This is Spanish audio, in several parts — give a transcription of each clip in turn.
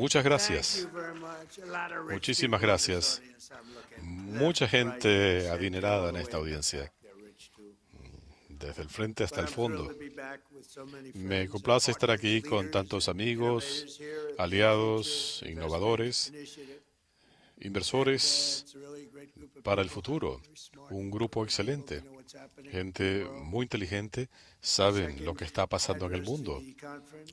Muchas gracias. Muchísimas gracias. Mucha gente adinerada en esta audiencia, desde el frente hasta el fondo. Me complace estar aquí con tantos amigos, aliados, innovadores, inversores para el futuro. Un grupo excelente. Gente muy inteligente, saben lo que está pasando en el mundo.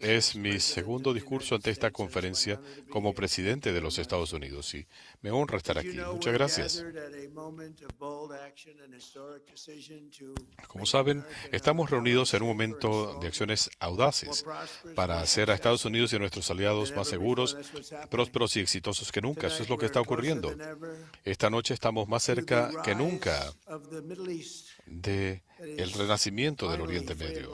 Es mi segundo discurso ante esta conferencia como presidente de los Estados Unidos y me honra estar aquí. Muchas gracias. Como saben, estamos reunidos en un momento de acciones audaces para hacer a Estados Unidos y a nuestros aliados más seguros, prósperos y exitosos que nunca. Eso es lo que está ocurriendo. Esta noche estamos más cerca que nunca de el renacimiento del Oriente Medio,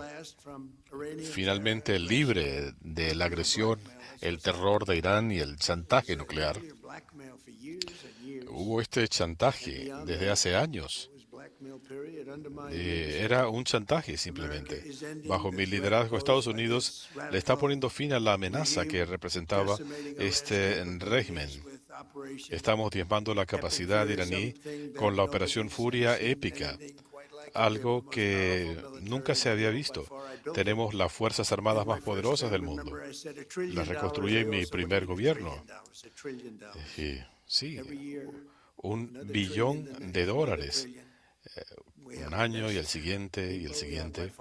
finalmente libre de la agresión, el terror de Irán y el chantaje nuclear. Hubo este chantaje desde hace años. Era un chantaje simplemente. Bajo mi liderazgo, Estados Unidos le está poniendo fin a la amenaza que representaba este régimen. Estamos diezmando la capacidad iraní con la Operación Furia épica, algo que nunca se había visto. Tenemos las Fuerzas Armadas más poderosas del mundo. Las reconstruí en mi primer gobierno. Y, sí, $1 billón. Un año y el siguiente y el siguiente.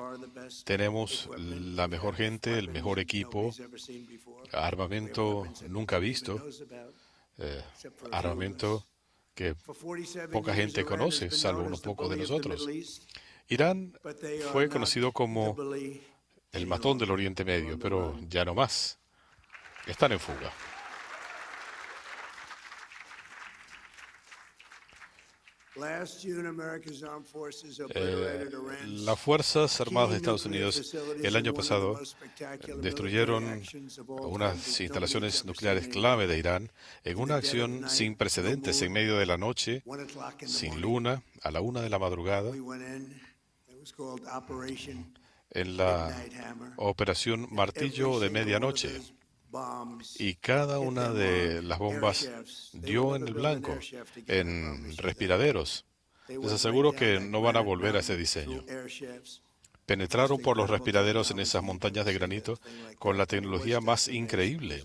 Tenemos la mejor gente, el mejor equipo, armamento nunca visto, armamento que poca gente conoce, salvo unos pocos de nosotros. Irán fue conocido como el matón del Oriente Medio, pero ya no más. Están en fuga. Las Fuerzas Armadas de Estados Unidos el año pasado destruyeron unas instalaciones nucleares clave de Irán en una acción sin precedentes en medio de la noche, sin luna, a la 1 de la madrugada, en la Operación Martillo de Medianoche. Y cada una de las bombas dio en el blanco, en respiraderos. Les aseguro que no van a volver a ese diseño. Penetraron por los respiraderos en esas montañas de granito con la tecnología más increíble.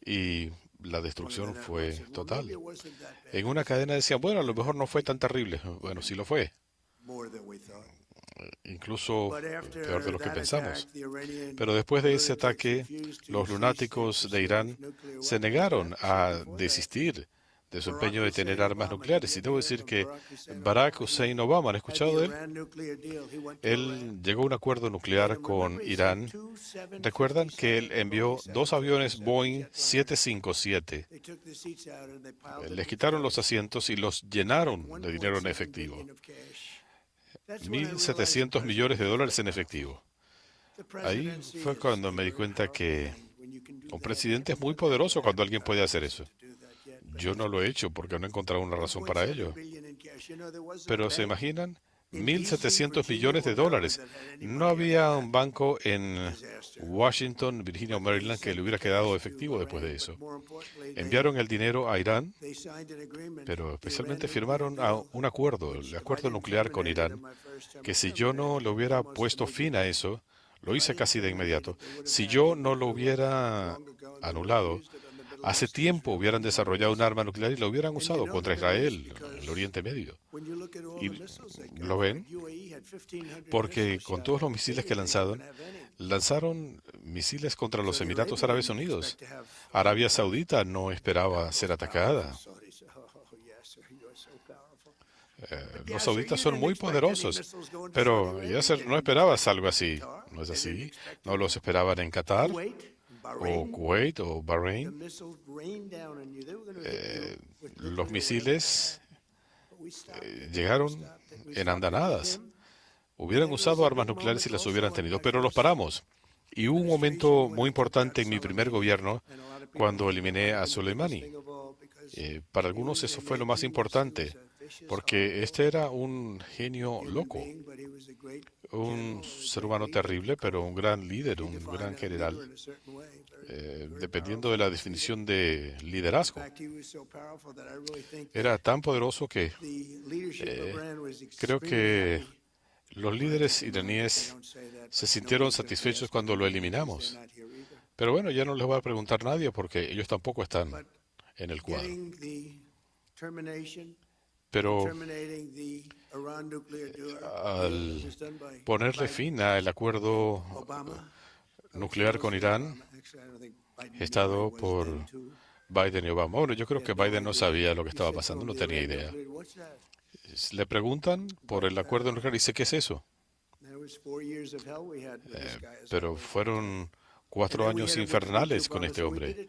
Y la destrucción fue total. En una cadena decían, bueno, a lo mejor no fue tan terrible. Bueno, sí lo fue. Incluso peor de lo que pensamos. Pero después de ese ataque, los lunáticos de Irán se negaron a desistir de su empeño de tener armas nucleares. Y debo decir que Barack Hussein Obama, ¿han escuchado de él? Él llegó a un acuerdo nuclear con Irán. ¿Recuerdan que él envió 2 aviones Boeing 757? Les quitaron los asientos y los llenaron de dinero en efectivo. $1.700 millones en efectivo. Ahí fue cuando me di cuenta que un presidente es muy poderoso cuando alguien puede hacer eso. Yo no lo he hecho porque no he encontrado una razón para ello. Pero ¿se imaginan? $1.700 millones. No había un banco en Washington, Virginia o Maryland que le hubiera quedado efectivo después de eso. Enviaron el dinero a Irán, pero especialmente firmaron un acuerdo, el acuerdo nuclear con Irán, que si yo no le hubiera puesto fin a eso, lo hice casi de inmediato, si yo no lo hubiera anulado, hace tiempo hubieran desarrollado un arma nuclear y lo hubieran usado contra Israel, en el Oriente Medio. ¿Y lo ven? Porque con todos los misiles que lanzaron misiles contra los Emiratos Árabes Unidos. Arabia Saudita no esperaba ser atacada. Los sauditas son muy poderosos, pero Yasser no esperabas algo así. ¿No es así? ¿No los esperaban en Qatar, o Kuwait, o Bahrein? Los misiles llegaron en andanadas. Hubieran usado armas nucleares si las hubieran tenido, pero los paramos. Y hubo un momento muy importante en mi primer gobierno cuando eliminé a Soleimani. Para algunos eso fue lo más importante. porque este era un genio loco, un ser humano terrible, pero un gran líder, un gran general, dependiendo de la definición de liderazgo. Era tan poderoso que creo que los líderes iraníes se sintieron satisfechos cuando lo eliminamos. Pero bueno, ya no les voy a preguntar a nadie porque ellos tampoco están en el cuadro. Pero al ponerle fin al acuerdo nuclear con Irán, gestado por Biden y Obama. Bueno, yo creo que Biden no sabía lo que estaba pasando, no tenía idea. Le preguntan por el acuerdo nuclear y dice, ¿qué es eso? Pero fueron 4 años infernales con este hombre.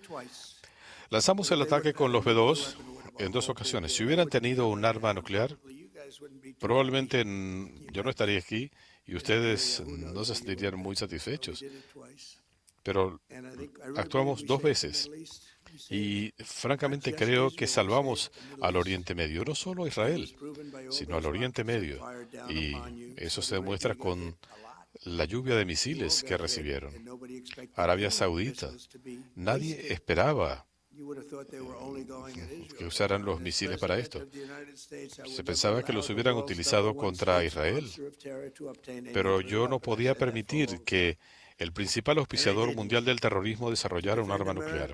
Lanzamos el ataque con los B-2 en 2 ocasiones. Si hubieran tenido un arma nuclear, probablemente yo no estaría aquí y ustedes no se sentirían muy satisfechos. Pero actuamos 2 veces y francamente creo que salvamos al Oriente Medio, no solo a Israel, sino al Oriente Medio. Y eso se demuestra con la lluvia de misiles que recibieron. Arabia Saudita. Nadie esperaba que usaran los misiles para esto. Se pensaba que los hubieran utilizado contra Israel, pero yo no podía permitir que el principal auspiciador mundial del terrorismo desarrollara un arma nuclear.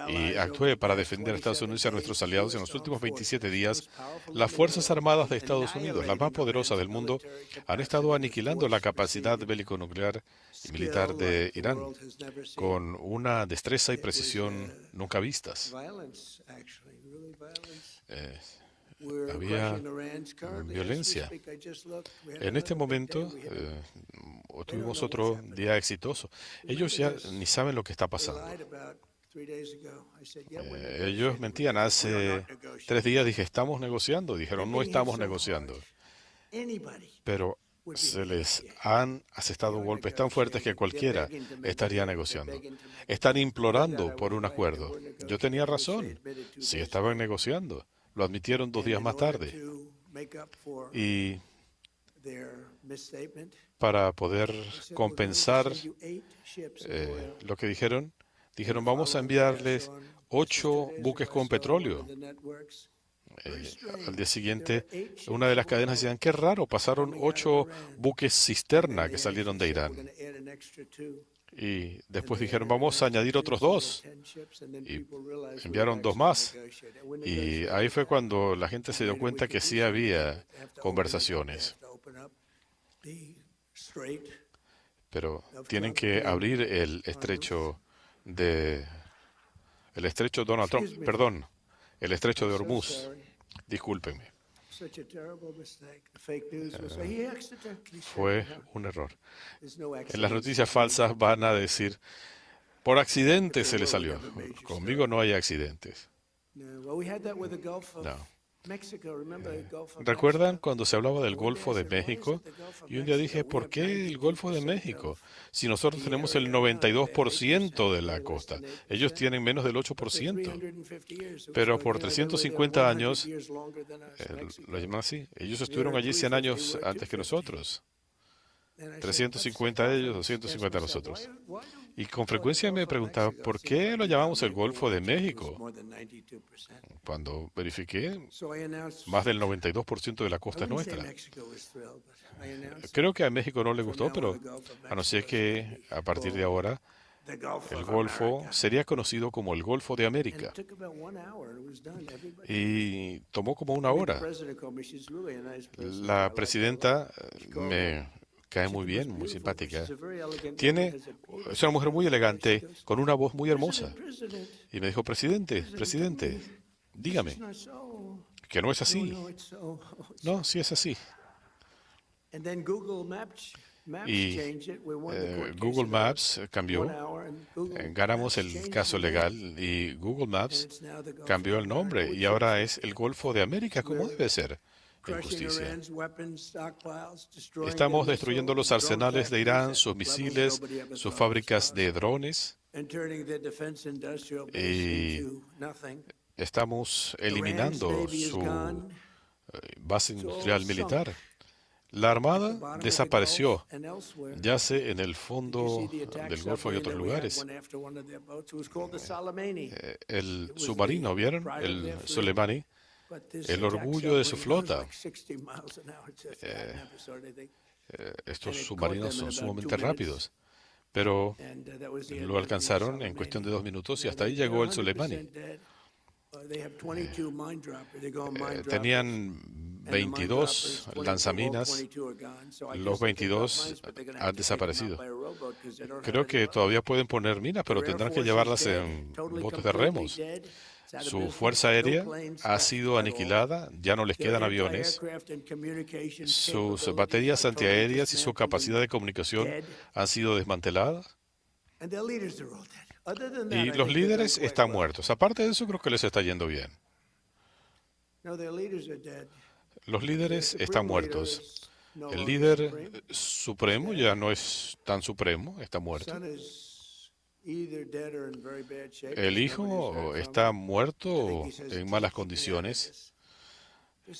Y actué para defender a Estados Unidos y a nuestros aliados. En los últimos 27 días, las Fuerzas Armadas de Estados Unidos, las más poderosas del mundo, han estado aniquilando la capacidad bélico-nuclear y militar de Irán con una destreza y precisión nunca vistas. Había violencia. En este momento tuvimos otro día exitoso. Ellos ya ni saben lo que está pasando. Ellos mentían. Hace 3 días dije, estamos negociando. Dijeron, no estamos negociando. Pero se les han asestado golpes tan fuertes que cualquiera estaría negociando. Están implorando por un acuerdo. Yo tenía razón. Sí, estaban negociando. Lo admitieron 2 días más tarde. Y para poder compensar lo que dijeron, vamos a enviarles 8 buques con petróleo. Al día siguiente, una de las cadenas decían, qué raro, pasaron 8 buques cisterna que salieron de Irán. Y después dijeron, vamos a añadir otros 2. Y enviaron 2 más. Y ahí fue cuando la gente se dio cuenta que sí había conversaciones. Pero tienen que abrir el estrecho Donald Trump, perdón, el estrecho de Hormuz. Discúlpenme. Fue un error. En las noticias falsas van a decir, por accidente se le salió. Conmigo no hay accidentes. No. ¿Recuerdan cuando se hablaba del Golfo de México? Y un día dije, ¿por qué el Golfo de México? Si nosotros tenemos el 92% de la costa, ellos tienen menos del 8%. Pero por 350 años, lo llaman así, ellos estuvieron allí 100 años antes que nosotros. 350 ellos, 250 nosotros. Y con frecuencia me preguntaba, ¿por qué lo llamamos el Golfo de México? Cuando verifiqué, más del 92% de la costa es nuestra. Creo que a México no le gustó, pero a no ser que a partir de ahora el Golfo sería conocido como el Golfo de América. Y tomó como 1 hora. La presidenta me cae muy bien, muy simpática. Es una mujer muy elegante, con una voz muy hermosa. Y me dijo, presidente, dígame, que no es así. No, sí es así. Y Google Maps cambió. Ganamos el caso legal y Google Maps cambió el nombre y ahora es el Golfo de América, como debe ser. Injusticia. Estamos destruyendo los arsenales de Irán, sus misiles, sus fábricas de drones y estamos eliminando su base industrial militar. La Armada desapareció, yace en el fondo del Golfo y otros lugares. El submarino, ¿vieron? El Soleimani, el orgullo de su flota. Estos submarinos son sumamente rápidos, pero lo alcanzaron en cuestión de 2 minutos y hasta ahí llegó el Soleimani. Tenían 22 lanzaminas, los 22 han desaparecido. Creo que todavía pueden poner minas, pero tendrán que llevarlas en botes de remos. Su fuerza aérea ha sido aniquilada, ya no les quedan aviones. Sus baterías antiaéreas y su capacidad de comunicación han sido desmanteladas. Y los líderes están muertos. Aparte de eso, creo que les está yendo bien. Los líderes están muertos. El líder supremo ya no es tan supremo, está muerto. El hijo está muerto o en malas condiciones.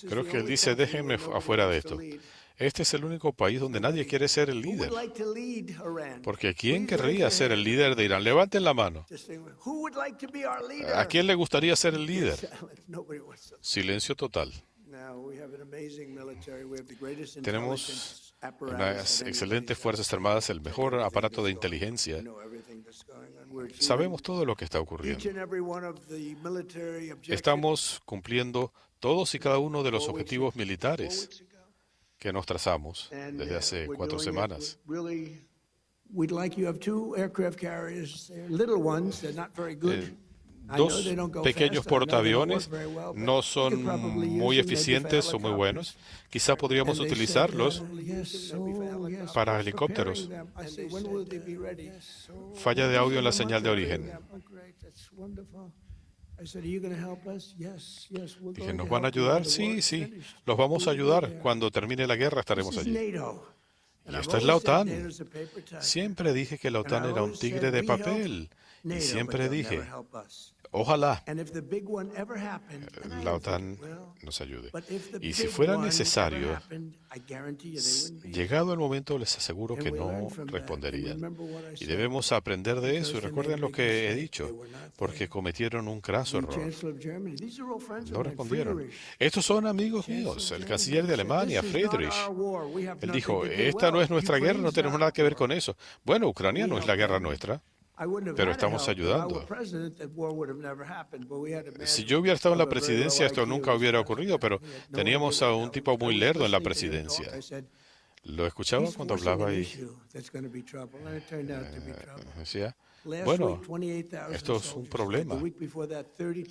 Creo que él dice, déjenme afuera de esto. Este es el único país donde nadie quiere ser el líder. Porque ¿quién querría ser el líder de Irán? Levanten la mano. ¿A quién le gustaría ser el líder? Silencio total. Tenemos unas excelentes fuerzas armadas, el mejor aparato de inteligencia. Sabemos todo lo que está ocurriendo. Estamos cumpliendo todos y cada uno de los objetivos militares que nos trazamos desde hace 4 semanas. Dos pequeños portaaviones no son muy eficientes o muy buenos. Quizá podríamos utilizarlos para helicópteros. Falla de audio en la señal de origen. Dije, ¿nos van a ayudar? Sí, sí, los vamos a ayudar. Cuando termine la guerra estaremos allí. Y esta es la OTAN. Siempre dije que la OTAN era un tigre de papel. Y siempre dije, ojalá la OTAN nos ayude. Y si fuera necesario, llegado el momento, les aseguro que no responderían. Y debemos aprender de eso. Y recuerden lo que he dicho, porque cometieron un craso error. No respondieron. Estos son amigos míos. El canciller de Alemania, Friedrich, él dijo, esta no es nuestra guerra, no tenemos nada que ver con eso. Bueno, Ucrania no es la guerra nuestra. Pero estamos ayudando. Si yo hubiera estado en la presidencia, esto nunca hubiera ocurrido, pero teníamos a un tipo muy lerdo en la presidencia. Lo escuchaba cuando hablaba y decía, bueno, esto es un problema.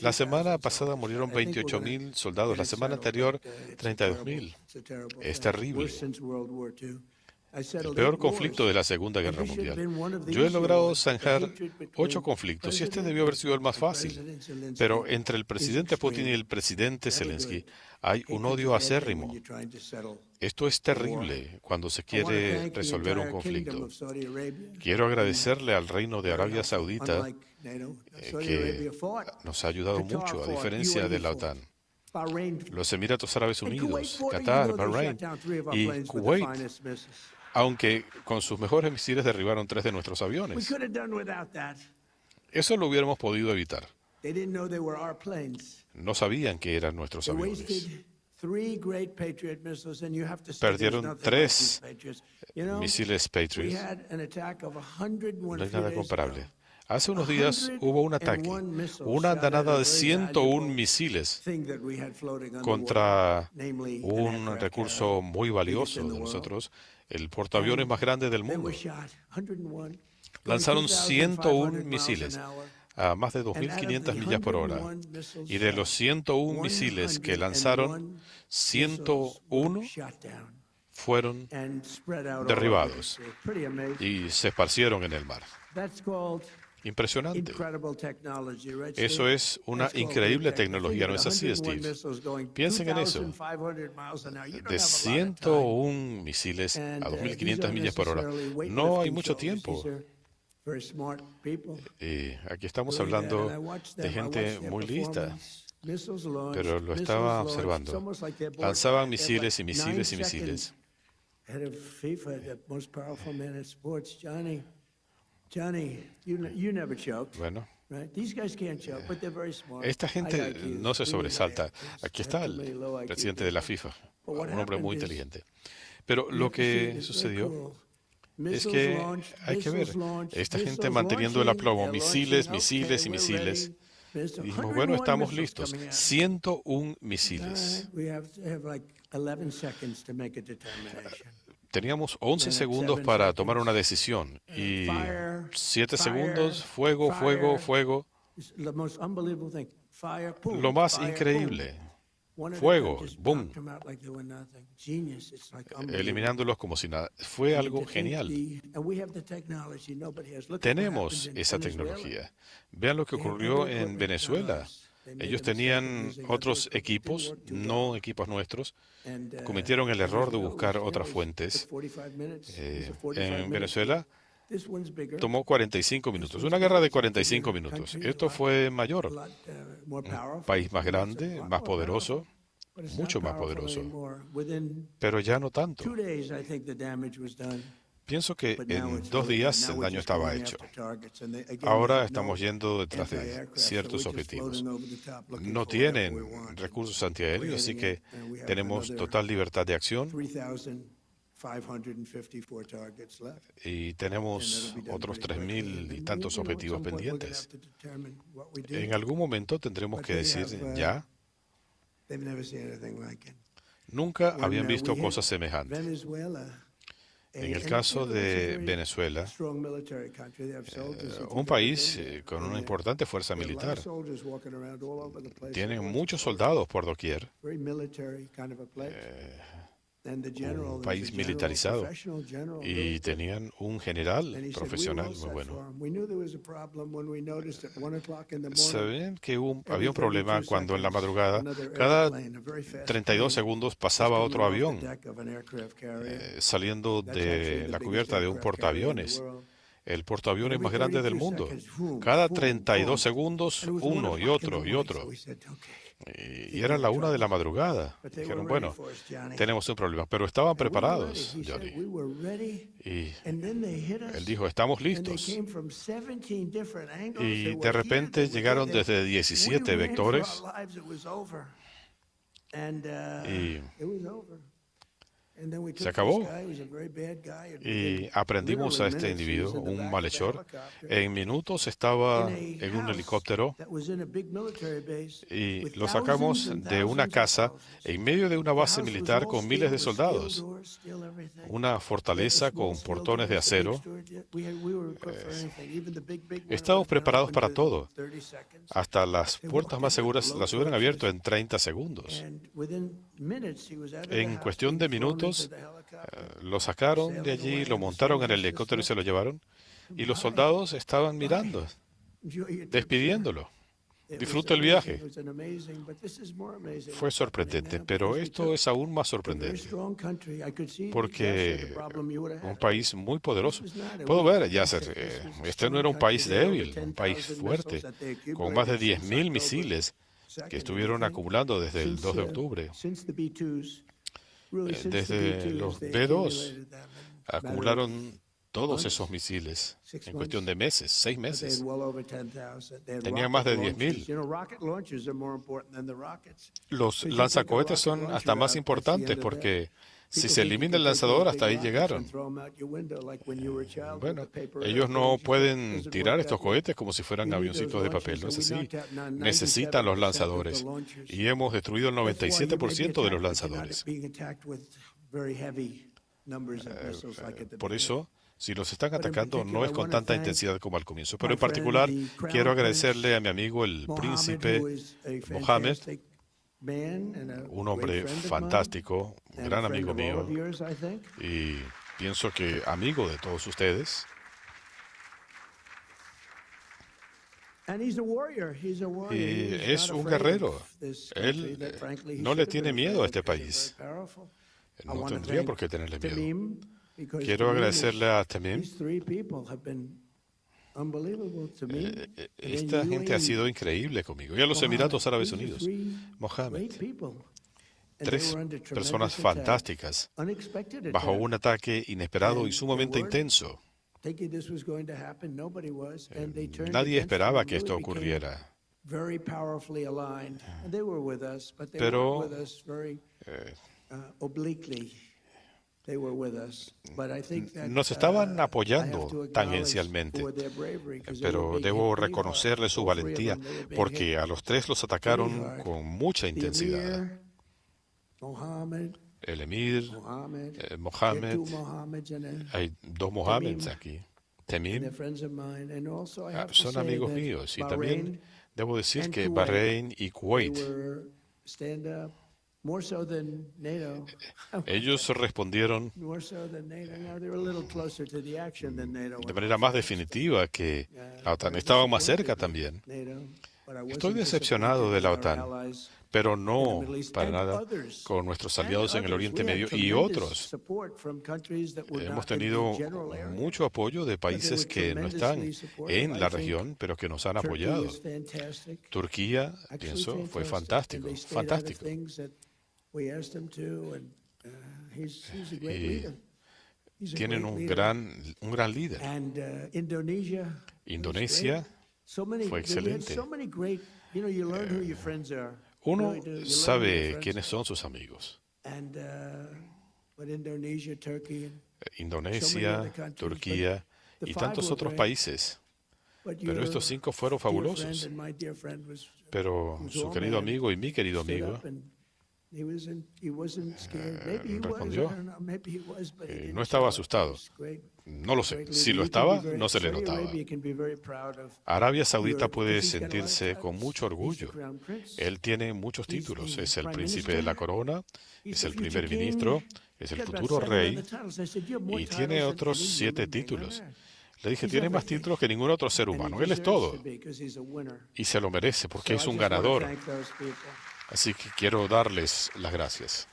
La semana pasada murieron 28.000 soldados, la semana anterior 32.000. Es terrible. El peor conflicto de la Segunda Guerra Mundial. Yo he logrado zanjar 8 conflictos y este debió haber sido el más fácil. Pero entre el presidente Putin y el presidente Zelensky hay un odio acérrimo. Esto es terrible cuando se quiere resolver un conflicto. Quiero agradecerle al Reino de Arabia Saudita que nos ha ayudado mucho, a diferencia de la OTAN. Los Emiratos Árabes Unidos, Qatar, Bahrein y Kuwait, aunque con sus mejores misiles derribaron 3 de nuestros aviones. Eso lo hubiéramos podido evitar. No sabían que eran nuestros aviones. Perdieron 3 misiles Patriot. No hay nada comparable. Hace unos días hubo un ataque, una andanada de 101 misiles contra un recurso muy valioso de nosotros, el portaaviones más grande del mundo. Lanzaron 101 misiles a más de 2.500 millas por hora. Y de los 101 misiles que lanzaron, 101 fueron derribados y se esparcieron en el mar. Impresionante. Eso es una increíble tecnología, ¿no es así, Steve? Piensen en eso. De 101 misiles a 2.500 millas por hora. No hay mucho tiempo. Y aquí estamos hablando de gente muy lista. pero lo estaba observando. Lanzaban misiles y misiles y misiles. Head of FIFA, the most powerful man in sports, Johnny, you never choked, Bueno, right? These guys can't choke, but they're very smart. esta gente High IQs, no se really sobresalta. high IQs. Aquí Have está too many low el IQ presidente de la people. FIFA, But what un hombre muy happened is, inteligente. Pero you lo have to see que it, it's very sucedió cool. es Missiles que launched, hay que ver, missiles launched, esta gente missiles manteniendo el launching, aplomo, they're misiles, launching, misiles y okay, we're misiles. ready. Missile- Y dijimos, 101 bueno, estamos missiles listos. coming out. 101 All misiles. right, we have to have like 11 seconds to make a determination. Teníamos 11 Then at segundos 7 para tomar seconds, una decisión. Y fire, 7 fire, segundos, fuego, fuego, fire. fuego. It's the most unbelievable thing. Fire, boom, Lo más fire, increíble, boom. One at a fuego, time, just boom. knocked them out like they were nothing. Genius. It's like unbelievable. eliminándolos como si nada. Fue And algo to think genial. and we have the technology nobody has. Look at what Tenemos happened in esa Venezuela. tecnología. Vean lo que They had ocurrió other en equipment, not Venezuela. ours. They made Ellos a mistake of tenían using other otros equipment. Didn't equipos, work too no well. equipos nuestros. And, Cometieron el error de Venezuela buscar was- otras took fuentes. 45 minutes. It was a 45 En minute Venezuela fight. This one's bigger. tomó 45 minutos. Una guerra de 45 minutos. Esto fue mayor. A lot, more Un powerful. país más Lots of- grande, lot más more poderoso, powerful. But it's mucho not más powerful poderoso. anymore. Within Pero ya no tanto. 2 days, I think the damage was done. Pienso que But now en it's 2 really- días now el we're daño just estaba going hecho. after targets, and they- again, Ahora they have estamos no yendo detrás de anti-aircraft, so ciertos we're just objetivos. floating over the top looking No for whatever we tienen want. recursos antiaéreos, así We're que hitting it, and we have tenemos another total libertad de acción 3,554 targets left. y And tenemos that'll be done otros pretty quickly. 3.000 And y then, tantos at objetivos some point we're gonna pendientes. have to determine what we do. En algún momento tendremos But que they decir, have, ya, They've never seen anything like it. nunca When, habían we visto hit cosas semejantes. Venezuela, En el and caso it's a de very Venezuela, strong military country. They have soldiers who un do país everything. con una And, importante fuerza there are a lot militar, of soldiers walking around all over the place. tienen It was muchos soldados por doquier, very military kind of a place. And the general, un there was país a general, militarizado, professional general, y really good. tenían un general And he said, "We were profesional all muy set bueno. for 'em. We knew there was a problem when we noticed at 1 o'clock in the morning, Saben que every había un problema 32 cuando en la seconds, madrugada, another cada airplane, a very fast 32 plane, segundos was pasaba coming otro off the avión deck of an aircraft carrier. saliendo That's actually de the la biggest cubierta de un aircraft carrier in the portaaviones, world. el portaaviones Every más grande del 32 mundo. seconds, boom, Cada boom, 32 boom. segundos, And it was 1 uno y o'clock in otro the y morning, otro. so we said, "Okay." Y era la 1 de la madrugada. But they Dijeron, were ready bueno, for us, Johnny. tenemos un problema, pero estaban And we were preparados, ready. He said, Johnny. "We were ready." Y And then they hit us. él dijo, estamos And they listos. came from 17 different angles. Y They de were repente here, they were llegaron there. desde 17 We ran for vectores our lives. It was over. And, y it was over. And then we se took acabó. this guy, he was a very bad guy, and Y within aprendimos a literally este minutes, he was individuo, in the un back of a malhechor. helicopter En minutos estaba in a en un house helicóptero that was in a big military base y with lo thousands sacamos and de una thousands of casa houses. en medio de una The base house was militar all con steel miles de with steel soldados, doors, steel everything. una fortaleza con portones de acero. We were equipped for anything, even the big one Estábamos would have been preparados opened para within todo. 30 seconds. Hasta las puertas más seguras las hubieran abierto en 30 segundos. And within minutes, he was out of the En house, cuestión de being thrown minutos, into the helicopter. lo sacaron de allí, lo montaron en el helicóptero y se lo llevaron. Y los soldados estaban mirando, Enjoy your trip, despidiéndolo. sir. It Disfruta el was amazing, viaje. it was an amazing, but this is more amazing Fue what's happening sorprendente, now, pero because we esto took es aún más a very sorprendente, strong country. I could see, porque Yasser, the problem you would have un had. país muy poderoso. This was not a Puedo weak ver, country. Yasser, This was a este strong no era un país country. They had débil, over un país 10,000 fuerte, missiles that they con más de accumulated since 10.000 October misiles 2nd, que and estuvieron I think acumulando desde el since, 2 de octubre. since the B2s, really since the Desde B2s, los they B2 accumulated them in a matter of acumularon todos months, esos misiles 6 en cuestión de months. meses, 6 But they meses. had well over 10,000. They had Tenían más de rocket 10.000. launchers. You know, rocket launchers are more important than the rockets. Los So you take a lanzacohetes rocket son launcher hasta más out, that's the importantes end of that. porque si People se think you elimina can el take lanzador, those hasta big ahí rockets llegaron. and throw 'em out your window like when you were a child with Bueno, the paper ellos no airplanes. pueden Doesn't tirar work estos that way. cohetes como si fueran We need avioncitos those de papel, no launchers, es so we así. knocked out Necesitan 97% los of lanzadores the launchers. y hemos destruido el That's why you may be 97% de los attacked, but you're not lanzadores. being attacked with very heavy numbers of missiles like at the Por beginning. eso, si los están But in atacando, no particular, es I con wanna tanta thank intensidad como al comienzo. my Pero en friend, particular, the Crown quiero Prince agradecerle a mi amigo el Mohammed, príncipe who is a Mohammed, fantastic man and a un great hombre friend of mine, fantástico, un and gran a friend amigo of all of mío yours, I think. y pienso que amigo de todos ustedes. And he's a warrior. He's a warrior. Y He's es not un afraid guerrero. of this country Él that, frankly, he no le should have tiene been miedo a afraid este because they're país. very powerful. I No wanna tendría thank por qué tenerle miedo. Tamim, because Quiero Tamim is- agradecerle a Tamim. These three people have been unbelievable to me. And then Esta gente ha UAE, sido increíble conmigo. Y a los Emiratos Mohammed, Árabes these are Unidos, three Mohammed, great people. And they tres were under personas tremendous attack, fantásticas unexpected bajo attack. un ataque inesperado y And they sumamente weren't intenso. thinking this was going to happen. Nobody was. And they turned Nadie against them esperaba and que esto really became ocurriera. very powerfully aligned. And they were with us, but they Pero, weren't with us very obliquely. They were with us. But I think that, Nos estaban I have to apoyando acknowledge tangencialmente, for their bravery, 'cause they were pero being debo hit pretty hard. reconocerle su All three of valentía, them, they were being porque hit a los tres los pretty atacaron hard. con mucha The intensidad. Emir, Mohammed, El emir, Mohammed, there are two Mohammed, Mohammeds and hay dos Mohammeds Tamim. aquí. they're Tamim, friends of mine. And also I have to son say amigos that míos. Y Bahrain, también debo decir and que Kuwait, Bahrein y they Kuwait, were stand up more so than NATO. ellos respondieron More so than NATO. Now they're a little closer to the action than NATO. de manera más definitiva que la OTAN. Estaban más cerca también. NATO, but I Estoy wasn't decepcionado de la disappointed in our OTAN, allies pero in the no Middle East para and nada others. con nuestros And aliados en el others. Oriente We had Medio y tremendous otros. support from countries that were Hemos not in the tenido general area. mucho apoyo de países que no están en la región, pero que nos han Turkey apoyado. is fantastic. Turquía, Actually pienso, fue fantastic. fantástico, And they stayed out of fantástico. things that we asked them to, and he's a great Y leader. He's a Tienen great un leader. gran líder. And Indonesia was Indonesia great. So many, fue we had excelente. so many great, you learn who your friends are. Uno Really do. You learn who your sabe friends quiénes are. son sus amigos. And but Indonesia, Turkey, and Indonesia, Turquía y tantos otros países. but Pero your estos 5 fueron dear friend fabulosos. and my dear friend was Pero was su all querido man. amigo y mi querido stood amigo up and he wasn't scared. Maybe he was. I respondió. don't know. Maybe he was, but he didn't No estaba show it. asustado. He was great. No lo sé. Great Si leader. lo You can estaba, be very- no se le Saudi notaba. Arabia can be very proud of Arabia Saudita Europe, puede because he's got a lot of sentirse con titles. mucho He's the orgullo. crown prince. Él tiene muchos He's títulos. the Es el prime príncipe de la minister. corona, He's es the el future primer king. ministro, es el He's got about futuro 7 rey other titles. I said, "You have more y tiene titles than otros any 7 human being on títulos. earth." Le dije, He's tiene más everything. títulos que ningún otro ser And he humano. Él es deserves todo. to be, 'cause he's a winner. Y se lo merece porque So es I un just wanna ganador. thank those people. Así que quiero darles las gracias.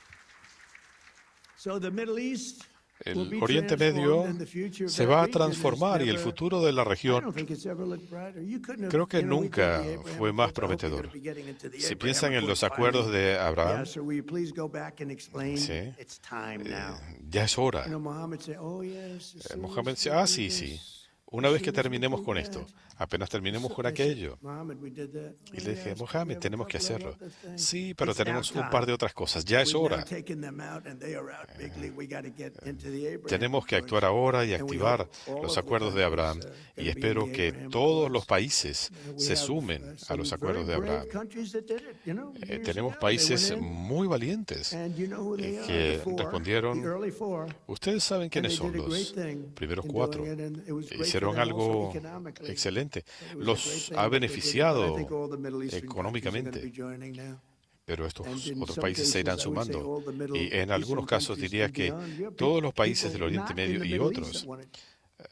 So the Middle East will El be Oriente transformed Medio and the future of se that va a region has transformar y el never- futuro de la I don't región, think it's ever looked brighter. You couldn't have- creo que we could nunca be Abraham fue más Accords. I hope you're prometedor. gonna be getting into the Si Abraham piensan en los Accords acuerdos finally. de Yeah, Abraham, so will you please go back and explain? Sí. It's time now. ya es hora. Mohammed said, "Oh yes." as soon Mohammed as dice, we do sí, sí. this, Una as vez que soon as we terminemos do con that." esto, apenas terminemos So con I said, aquello. "Mohammed, we did that." Y "Oh, le dije, yes, but we Mohammed, have a tenemos que couple of hacerlo. other things." Sí, pero It's now tenemos un time. par de otras cosas. Ya es We've hora. now taken them out and they are out bigly. We gotta get into the Abraham Tenemos que Accords. actuar ahora y And we activar hope all los of the acuerdos de Abraham. countries, Y can be in espero the que Abraham todos Accords. los países We se have, sumen a some los acuerdos de very brave Abraham. countries that did it, years Tenemos ago. They países went in, muy valientes and you know who they are, que the four, respondieron. the early four. Ustedes saben And quiénes they son did a great los thing primeros in 4. doing it, and it was great for Hicieron them also algo economically. excelente. It was a great Los thing ha that they did, but I beneficiado think all the Middle Eastern countries are económicamente. gonna be joining now. Pero estos And in otros some países se irán cases, I would say sumando. all the Middle Y en algunos Eastern casos countries diría and que beyond. You have todos los países people del Oriente not in Medio the y Middle East otros. that wanna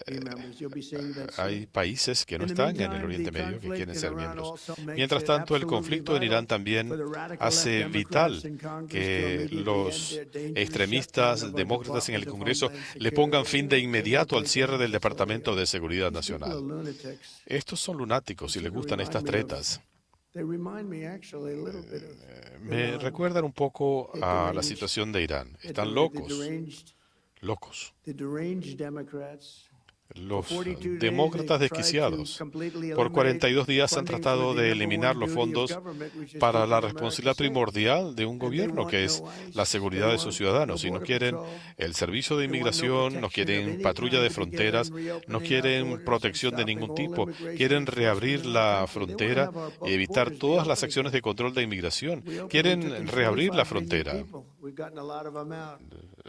be members. You'll be seeing that Hay soon. países que no In the están en el meantime, Oriente the Medio que conflict quieren in ser Iran miembros. also makes Mientras it tanto, el absolutely conflicto en vital Irán también for the radical hace left vital Democrats in Congress to que immediately los end their dangerous extremistas shutdown of our demócratas en el Department of Congreso Homeland le pongan Security. fin de inmediato al They cierre del don't Departamento de Seguridad These people are Nacional. lunatics. Estos son lunáticos y les gustan estas tretas. They remind me actually a little bit of Me Iran. recuerdan un poco a la situación de Irán. Están locos, locos. The deranged Democrats. Los demócratas desquiciados por 42 días han tratado de eliminar los fondos para la responsabilidad primordial de un gobierno, que es la seguridad de sus ciudadanos. Y no quieren el servicio de inmigración, no quieren patrulla de fronteras, no quieren protección de ningún tipo. Quieren reabrir la frontera y evitar todas las acciones de control de inmigración. Quieren reabrir la frontera.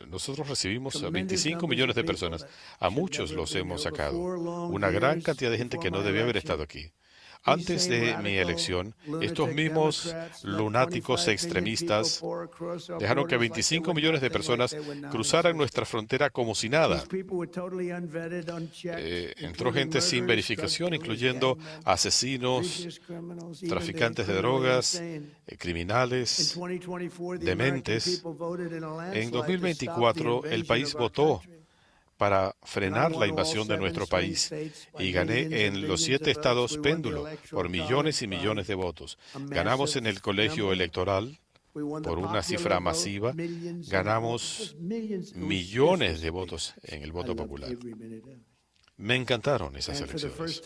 Nosotros recibimos a 25 millones de personas. A muchos los hemos sacado. Una gran cantidad de gente que no debía haber estado aquí. Antes de mi elección, estos mismos lunáticos extremistas dejaron que 25 millones de personas cruzaran nuestra frontera como si nada. Entró gente sin verificación, incluyendo asesinos, traficantes de drogas, criminales, dementes. En 2024, el país votó para frenar la invasión de nuestro país y gané en los 7 estados péndulo por millones y millones de votos. Ganamos en el colegio electoral por una cifra masiva, ganamos millones de votos en el voto popular. Me encantaron esas elecciones.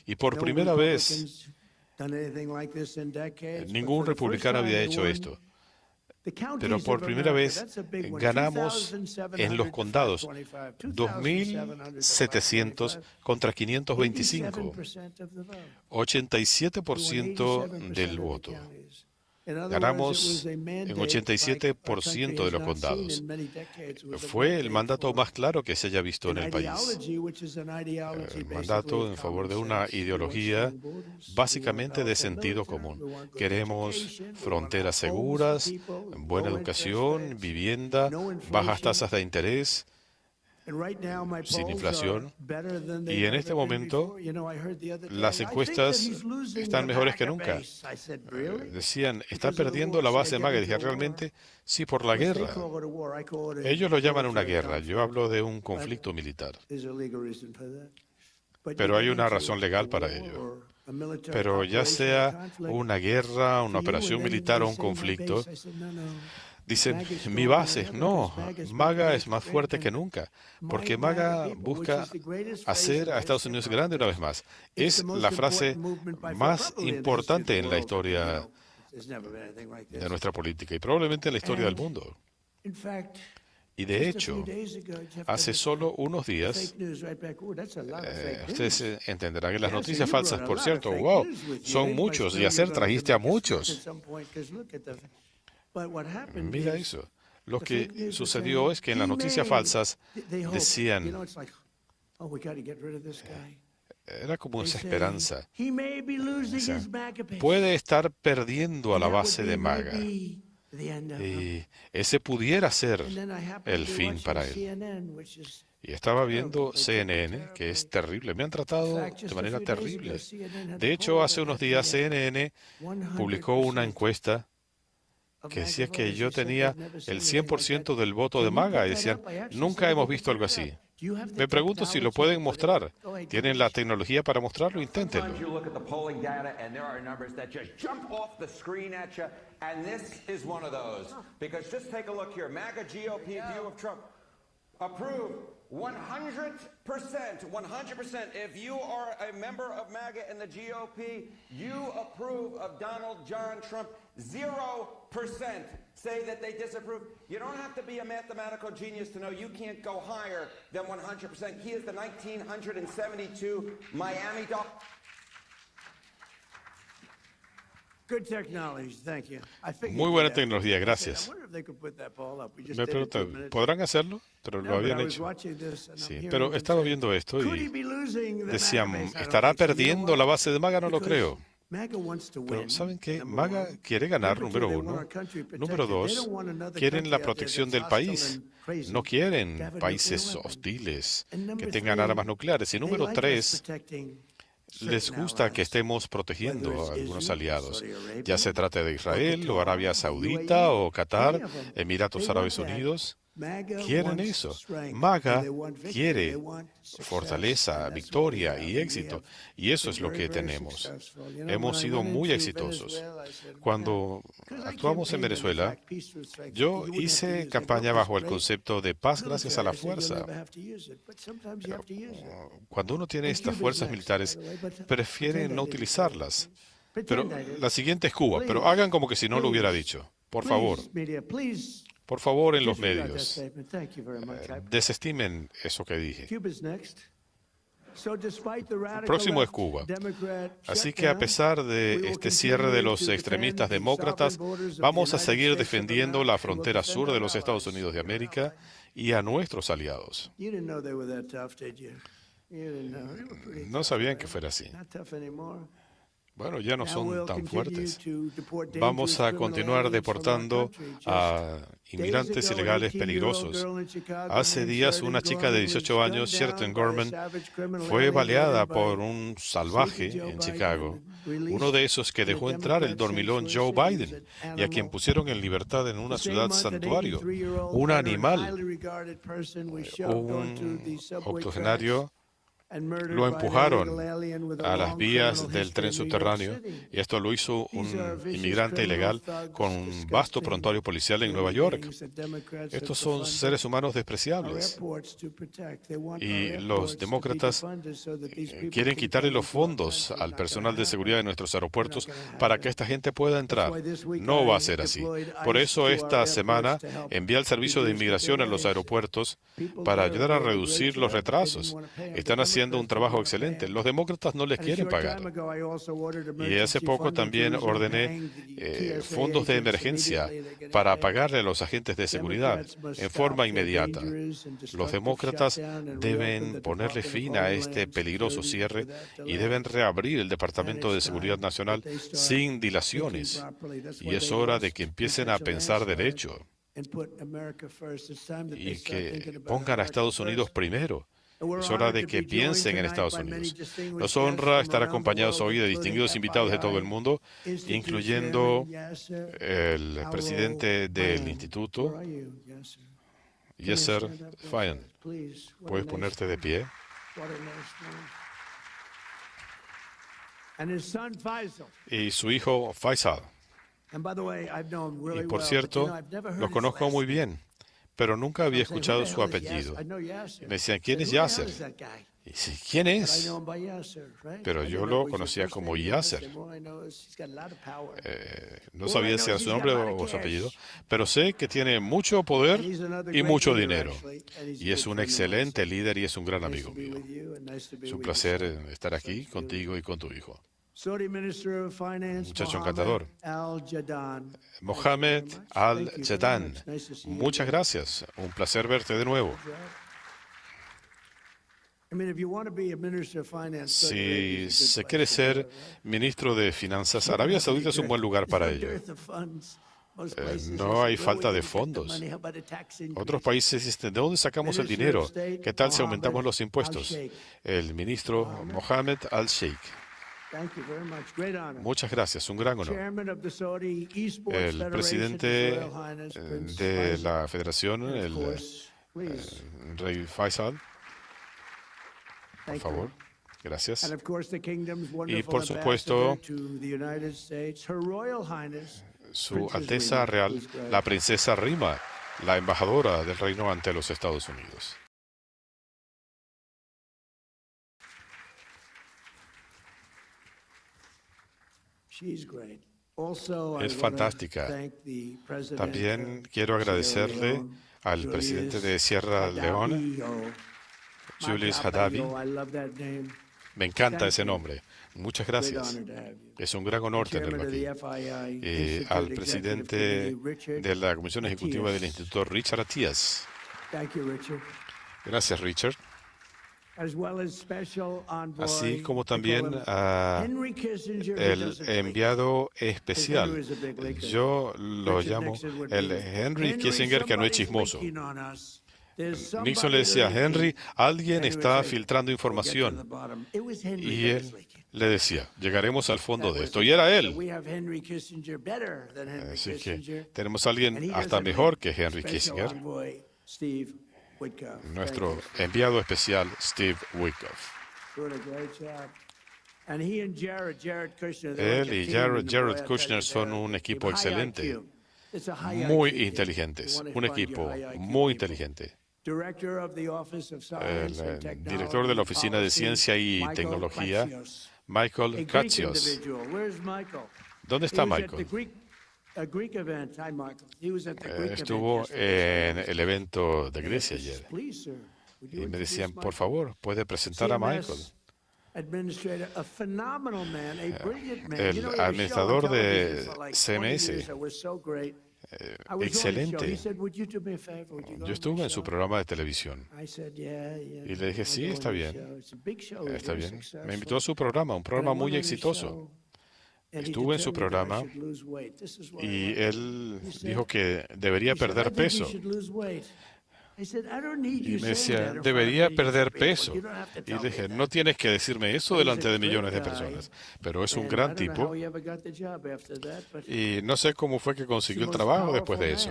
Y por primera vez, ningún republicano había hecho esto. Pero por primera vez ganamos en los condados 2.700 contra 525, 87% del voto. Ganamos en 87% de los condados. Fue el mandato más claro que se haya visto en el país. El mandato en favor de una ideología básicamente de sentido común. Queremos fronteras seguras, buena educación, vivienda, bajas tasas de interés, sin inflación. Y en este momento las encuestas están mejores que nunca. Decían, está perdiendo la base MAGA. Dije, ¿realmente? Sí, por la guerra. Ellos lo llaman una guerra. Yo hablo de un conflicto militar. Pero hay una razón legal para ello. Pero ya sea una guerra, una operación militar o un conflicto, dicen, mi base, no, MAGA es más fuerte que nunca, porque MAGA busca hacer a Estados Unidos grande una vez más. Es la frase más importante en la historia de nuestra política y probablemente en la historia del mundo. Y de hecho, hace solo unos días, ustedes entenderán que las noticias falsas, por cierto, wow, son muchos, y ayer trajiste a muchos. Mira eso. Lo que sucedió es que en las noticias falsas decían, era como esa esperanza. O sea, puede estar perdiendo a la base de MAGA. Y ese pudiera ser el fin para él. Y estaba viendo CNN, que es terrible. Me han tratado de manera terrible. De hecho, hace unos días CNN publicó una encuesta que decía que yo tenía el 100% del voto de MAGA. Y decían, nunca hemos visto algo así. Me pregunto si lo pueden mostrar. ¿Tienen la tecnología para mostrarlo? Inténtenlo. Approve 100%, 100%. If you are a member of MAGA and the GOP, you approve of Donald John Trump. 0% say that they disapprove. You don't have to be a mathematical genius to know you can't go higher than 100%. He is the 1972 Miami Dolphins. Muy buena tecnología, gracias. Me pregunto, ¿podrán hacerlo? Pero lo habían hecho. Sí, pero estaba viendo esto y decían, ¿estará perdiendo la base de MAGA? No lo creo. Pero ¿saben qué? MAGA quiere ganar, número uno. Número dos, quieren la protección del país. No quieren países hostiles que tengan armas nucleares. Y número tres, les gusta que estemos protegiendo a algunos aliados, ya se trate de Israel o Arabia Saudita o Qatar, Emiratos Árabes Unidos. Quieren eso. MAGA quiere fortaleza, victoria y éxito. Y eso es lo que tenemos. Hemos sido muy exitosos. Cuando actuamos en Venezuela, yo hice campaña bajo el concepto de paz gracias a la fuerza. Pero cuando uno tiene estas fuerzas militares, prefiere no utilizarlas. Pero la siguiente es Cuba. Pero hagan como que si no lo hubiera dicho. Por favor. Por favor, en los medios, desestimen eso que dije. El próximo es Cuba. Así que a pesar de este cierre de los extremistas demócratas, vamos a seguir defendiendo la frontera sur de los Estados Unidos de América y a nuestros aliados. No sabían que fuera así. bueno, ya no Now son we'll tan continue fuertes. to deport Vamos dangerous a criminal continuar aliens from our deportando country. Just a days inmigrantes ago, an ilegales 18-year-old peligrosos. girl in Chicago Hace named días Sheridan una chica de Gorman was 18 años, gunned Sheridan down by a Gorman, savage criminal fue alien baleada headed por by un Sleepy salvaje Joe en Biden Chicago, and uno de released esos que in a dejó entrar el Democrat dormilón sanctuary Joe city as Biden an y a quien animal. pusieron en libertad en The una same ciudad month, an santuario, 83-year-old un veteran, highly animal, regarded person was shoved onto the un subway tracks octogenario. and murdered Lo by an illegal empujaron alien with a a las long criminal vías del history tren in New York subterráneo City. y esto lo hizo These are un vicious inmigrante criminal ilegal thugs, con un vasto disgusting prontuario policial en Nueva human York. beings that Democrats have Estos son defunded seres humanos our despreciables airports to protect. They want our y airports los to be demócratas defunded so that these people quieren can quitarle come los into our fondos country. al Not personal gonna de seguridad de happen. nuestros Not aeropuertos gonna para happen. que esta gente pueda That's entrar. why this week No va a I ser así. deployed Por ICE eso to our esta airports semana to help envié al Servicio de reduce the Inmigración a los delays. aeropuertos People para there ayudar a are doing a great reducir los job, but they didn't retrasos. want to pay 'em. The Están haciendo un Democrats didn't trabajo want to pay excelente. 'em. Los demócratas no les And a quieren short pagar. time ago, I also ordered Y hace emergency poco funding to también resume ordené paying the TSA fondos de agents emergencia immediately. They're getting para paid. pagarle a los agentes de seguridad Democrats must en stop forma their inmediata. dangerous and Los destructive demócratas shutdown and reopen deben the ponerle Department of fin a este Homeland peligroso Security cierre without y delay. deben reabrir el And Departamento de it's Seguridad time Nacional that they start sin thinking dilaciones. properly. That's Y why es they hora de lost que in empiecen a Pennsylvania pensar derecho and put America first. It's time that they y start thinking que about pongan a America Estados Unidos first. primero. And we're Es hora honored de to que be joined piensen en tonight Estados by many Unidos. distinguished Nos guests honra from estar around the acompañados world, hoy de including distinguidos invitados de todo el FII mundo, Institute incluyendo Chairman Yasser el presidente del Where instituto, are you, Yasser? Yasser Come here, stand up, Fayan. Yasser, please. What a Puedes nice ponerte de man. pie. What a nice man. And his son Faisal. Y su hijo Faisal. And by the way, I've known Y really por well, cierto, but, I've never heard lo his conozco last muy name. bien, pero nunca había So I'm saying, escuchado who the su hell is apellido. Yasser? I know Yasser. Me decían, I ¿quién said, es who the hell Yasser? is that guy? Y dice, ¿quién But I es? know him by Yasser, right? Pero I yo didn't lo know his conocía first como name. I Yasser. said, well, I know he's got a lot of power. No All I sabía know si era is su he's nombre got a lot o of su apellido, cash. pero sé que tiene mucho poder And he's another y great mucho leader, dinero. actually, and he's a Y es good un friend of mine. excelente líder y es un gran Nice amigo to be mío. with you and nice to be Es un with your placer son. estar aquí Such contigo y con tu hijo. Saudi Minister of Finance, Muchacho Mohammed encantador. Al-Jadan. Mohamed Thank you very much. Al-Jadan. Nice to see you Muchas again. gracias. Un placer verte de nuevo. Good job. I mean, if you want to be a minister of finance, Saudi Arabia Si is a se good quiere place to do ser it, right? ministro de Finanzas, Arabia Saudita es un buen lugar para There's no ello. dearth of funds. Most places no they say, hay "Where we falta de gonna get the fondos. money? How about a tax increase?" Otros países dicen, ¿de dónde sacamos el Minister dinero? of State, ¿Qué tal si Mohammed aumentamos los impuestos? Al-Sheikh. El ministro Mohammed Al-Sheikh. Thank you very much. Great honor. Muchas gracias, un gran honor. Chairman of the Saudi Esports El Federation, presidente His Royal Highness Prince de Faisal. la federación, And of el course, please, rey Faisal, por thank favor. you. Gracias. And of course, the kingdom's wonderful por supuesto, ambassador to the United States, Her Royal Highness, Su Princess Alteza Rima. Real, Please go ahead. la princesa Rima, la embajadora del reino ante los Estados Unidos. She's great. Also, I Es wanna fantástica. thank the president También of quiero Sierra agradecerle Leone, al Julius presidente de Sierra Leone, Hadabi, o Julius Matapayo. Hadabi. I love that name. Me encanta Thank ese you. nombre. Muchas Great gracias. honor to have you. Es un gran honor Chairman tenerlo of the aquí. FII Y Institute al Executive presidente Committee, Richard de la Comisión Ejecutiva del Attias. Instituto, Richard Attias. Thank you, Richard. Gracias, Richard. As well as special envoy, Así como they call también him a Henry Kissinger, who el doesn't play. enviado Henry especial. is a big leaguer. Yo lo Richard llamo Nixon would el be, Henry Kissinger, que no es somebody's chismoso. leaking on us. There's Nixon somebody le decía, leaking. Henry, alguien Henry would está say, filtrando "We'll get to the información. bottom." It was Henry Y that was él leaking. le decía, llegaremos al fondo That de was esto. the Y era guy. So él. we have Henry Kissinger better than Henry Así Kissinger. que tenemos a And alguien he hasta doesn't mejor leak. que Henry Special Kissinger, envoy, Steve Witkoff. nuestro Thank you. enviado especial, Steve Witkoff. Doing a great job. And he and Jared Kushner, they're Él like a y team, Jared and boy, I'll tell Kushner you, son they're un a equipo high excelente, IQ. It's a high muy IQ team. inteligentes, You wanna un find your equipo high IQ muy people. inteligente. Director of the Office of El Science and Technology director de la Oficina de Policy, Ciencia y Michael Tecnología, Katsios. A Michael Greek Katsios. individual. Where's Michael? ¿Dónde He está was at the Michael? a Greek event. Hi, Michael. He was at the Greek Estuvo event yesterday. en el evento de Grecia ayer. Please, sir. Would you Y me introduce decían, por Michael? favor, ¿puede presentar a Michael? CMS Administrator, a phenomenal man, a brilliant man. el You know, he was administrador shown on de television for like 20 CMS. years. It was so great. I was on his show. Excelente. He said, "Would you do me a favor? Would you go Yo on my estuve en su show?" programa de televisión. I said, "Yeah, yeah." Y le dije, I'll sí, go está on your bien. show. It's a big show. It's Está very bien. successful. Me invitó a su programa, un And I programa went muy on your exitoso. show, estuvo en su programa y él dijo que debería perder peso. Y me decía, debería perder peso. Y le dije, no tienes que decirme eso delante de millones de personas. Pero es un gran tipo y no sé cómo fue que consiguió el trabajo después de eso.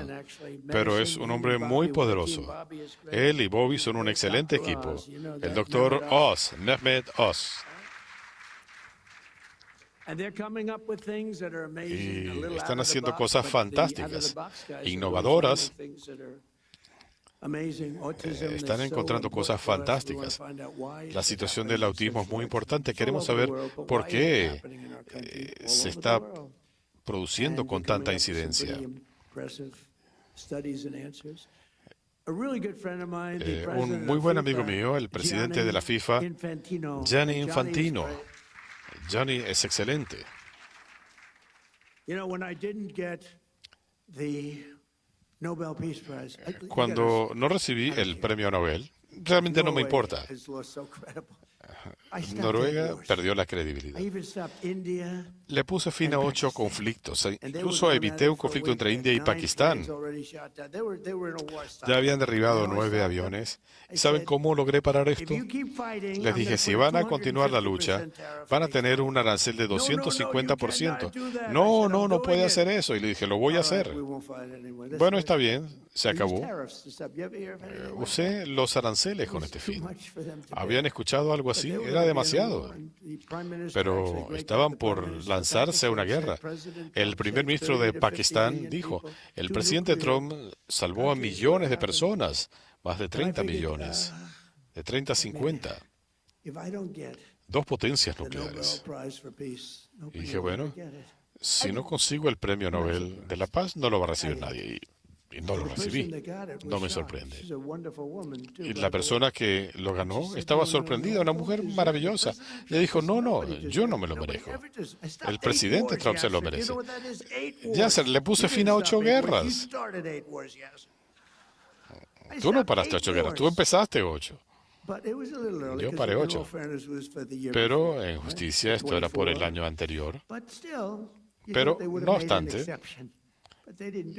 Pero es un hombre muy poderoso. Él y Bobby son un excelente equipo. El doctor Oz, Mehmet Oz. Y están haciendo cosas fantásticas, innovadoras. Están encontrando cosas fantásticas. La situación del autismo es muy importante. Queremos saber por qué se está produciendo con tanta incidencia. Un muy buen amigo mío, el presidente de la FIFA, Gianni Infantino. Gianni es excelente. Cuando no recibí el premio Nobel, realmente no me importa. Noruega perdió la credibilidad. Le puse fin a 8 conflictos. Incluso evité un conflicto entre India y Pakistán. Ya habían derribado 9 aviones. ¿Y saben cómo logré parar esto? Les dije, si van a continuar la lucha, van a tener un arancel de 250%. No, no puede hacer eso. Y le dije, lo voy a hacer. Bueno, está bien, se acabó. Usé los aranceles con este fin. ¿Habían escuchado algo así? Era demasiado. Pero estaban por lanzarse a una guerra. El primer ministro de Pakistán dijo, el presidente Trump salvó a millones de personas, más de 30 millones, de 30 a 50. 2 potencias nucleares. Y dije, bueno, si no consigo el premio Nobel de la Paz, no lo va a recibir nadie. Y no lo recibí. No me sorprende. Y la persona que lo ganó estaba sorprendida, una mujer maravillosa. Le dijo, no, yo no me lo merezco. El presidente Trump se lo merece. Ya le puse fin a 8 guerras. Tú no paraste 8 guerras, tú empezaste 8. Yo paré 8. Pero en justicia esto era por el año anterior. Pero no obstante,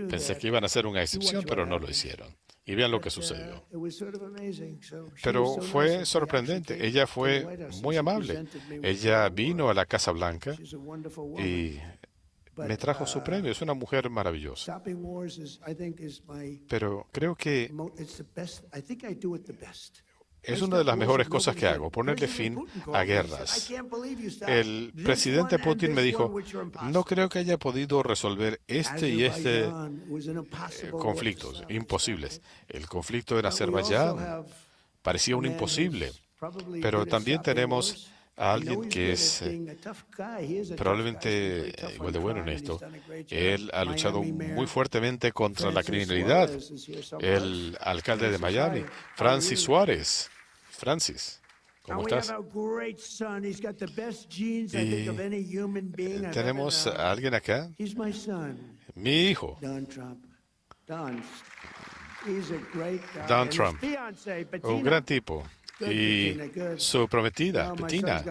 pensé que iban a hacer una excepción, pero no lo hicieron. Y vean lo que sucedió. Pero fue sorprendente. Ella fue muy amable. Ella vino a la Casa Blanca y me trajo su premio. Es una mujer maravillosa. Pero creo que es una de las mejores cosas que hago, ponerle fin a guerras. El presidente Putin me dijo, no creo que haya podido resolver este y este conflictos imposibles. El conflicto en Azerbaiyán parecía un imposible, pero también tenemos a alguien que es probablemente igual de bueno en esto. Él ha luchado muy fuertemente contra la criminalidad. El alcalde de Miami, Francis Suárez. Francis, ¿cómo estás? Y tenemos a alguien acá, mi hijo, Don Trump, un gran tipo, y su prometida, Bettina.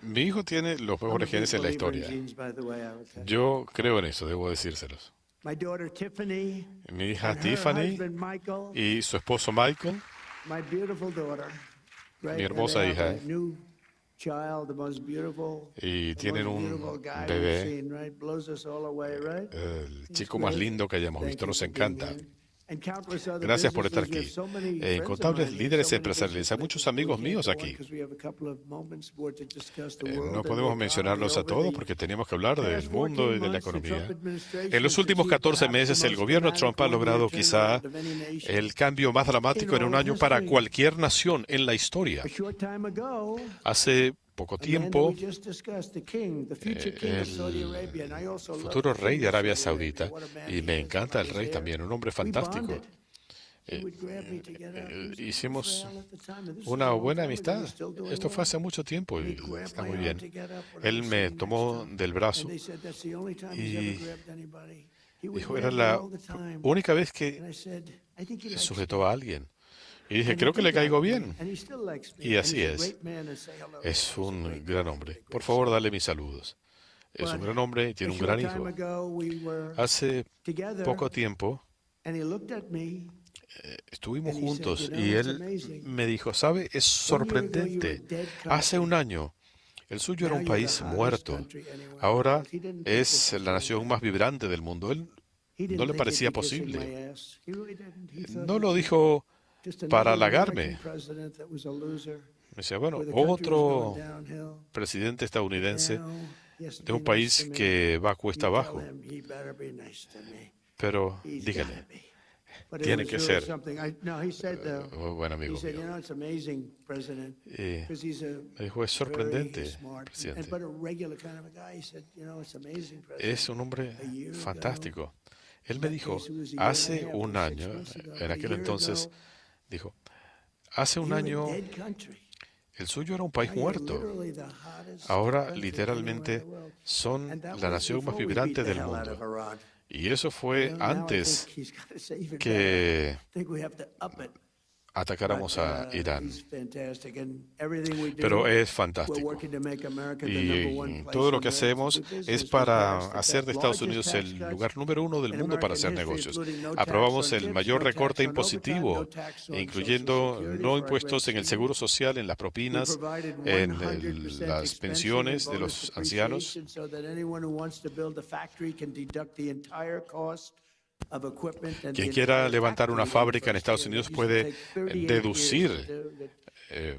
Mi hijo tiene los mejores genes en la historia. Yo creo en eso, debo decírselos. Mi hija Tiffany y su esposo Michael, mi hermosa hija, y tienen un bebé, el chico más lindo que hayamos visto, nos encanta. Gracias por estar aquí. Incontables líderes empresariales, hay muchos amigos míos aquí. No podemos mencionarlos a todos porque teníamos que hablar del mundo y de la economía. En los últimos 14 meses, el gobierno Trump ha logrado quizá el cambio más dramático en un año para cualquier nación en la historia. Hace poco tiempo, el futuro rey de Arabia Saudita, y me encanta el rey también, un hombre fantástico. Hicimos una buena amistad. Esto fue hace mucho tiempo y está muy bien. Él me tomó del brazo y dijo, era la única vez que sujetó a alguien. Y dije, And he creo que did le like caigo me, bien. and he still likes me. Y And así he's a es. great man, and say hello. Es He's a un great gran man, hombre. great Por son. favor, dale mis saludos. Es un But gran hombre y a tiene un short gran time hijo. ago, we were Hace together, poco tiempo and he looked at me, estuvimos and he said, juntos you know, y it's él amazing. me dijo, ¿sabe? Es 1 year ago, you were a sorprendente. dead Hace un country. año el suyo era Now un you're the país hottest muerto. country anywhere in the Ahora world. He didn't think es this was la gonna nación happen. más vibrante del mundo. Él He no didn't le think he'd parecía be kissing posible. my ass. He really didn't. He thought No he'd lo be dijo just para another halagarme. American president that was a loser, Me decía, bueno, where the country was otro going downhill. presidente estadounidense Now he has to de be un nice país to me. que va cuesta You tell abajo. him he better be nice to me. Pero He's dígale, gotta be. But it tiene was que really ser something. No, he said buen he amigo said, you mío. know, it's amazing, President, Y because he's a me dijo, es very sorprendente, smart, presidente. but a regular kind of a guy. He said, you know, it's amazing, President. Es un hombre A year ago, fantástico. Él me that dijo, case, it was a year and a hace half, un or 6 año, months ago, en a aquel year entonces, ago, dijo, hace un you were a año dead country. el suyo era un país Now you're muerto. literally the hottest Ahora country anywhere in literalmente the world. son And that la was nación más before we vibrante beat the del hell out of mundo. Iran. Y eso You fue know, now I antes think he's gotta say even better. que I think we have to up it. atacáramos a Irán. He's fantastic, and everything we do, Pero es we're fantástico. working to make America the number one Y place todo lo in que the world to hacemos do business. es We para passed the hacer de Estados largest Unidos tax el cuts lugar número uno del in mundo para American hacer history, negocios. including no tax Aprobamos on el tips, mayor no recorte tax on overtime, impositivo, no tax on incluyendo Social Security no for our impuestos en el great seguro social, en las We propinas, provided en 100% las expenses pensiones and de bonus los ancianos. depreciation so that anyone who wants to build a factory can deduct the entire cost of equipment and the Quien quiera entire levantar una factory in the fábrica en first Estados year. Unidos It used to puede take 38 deducir years to do it.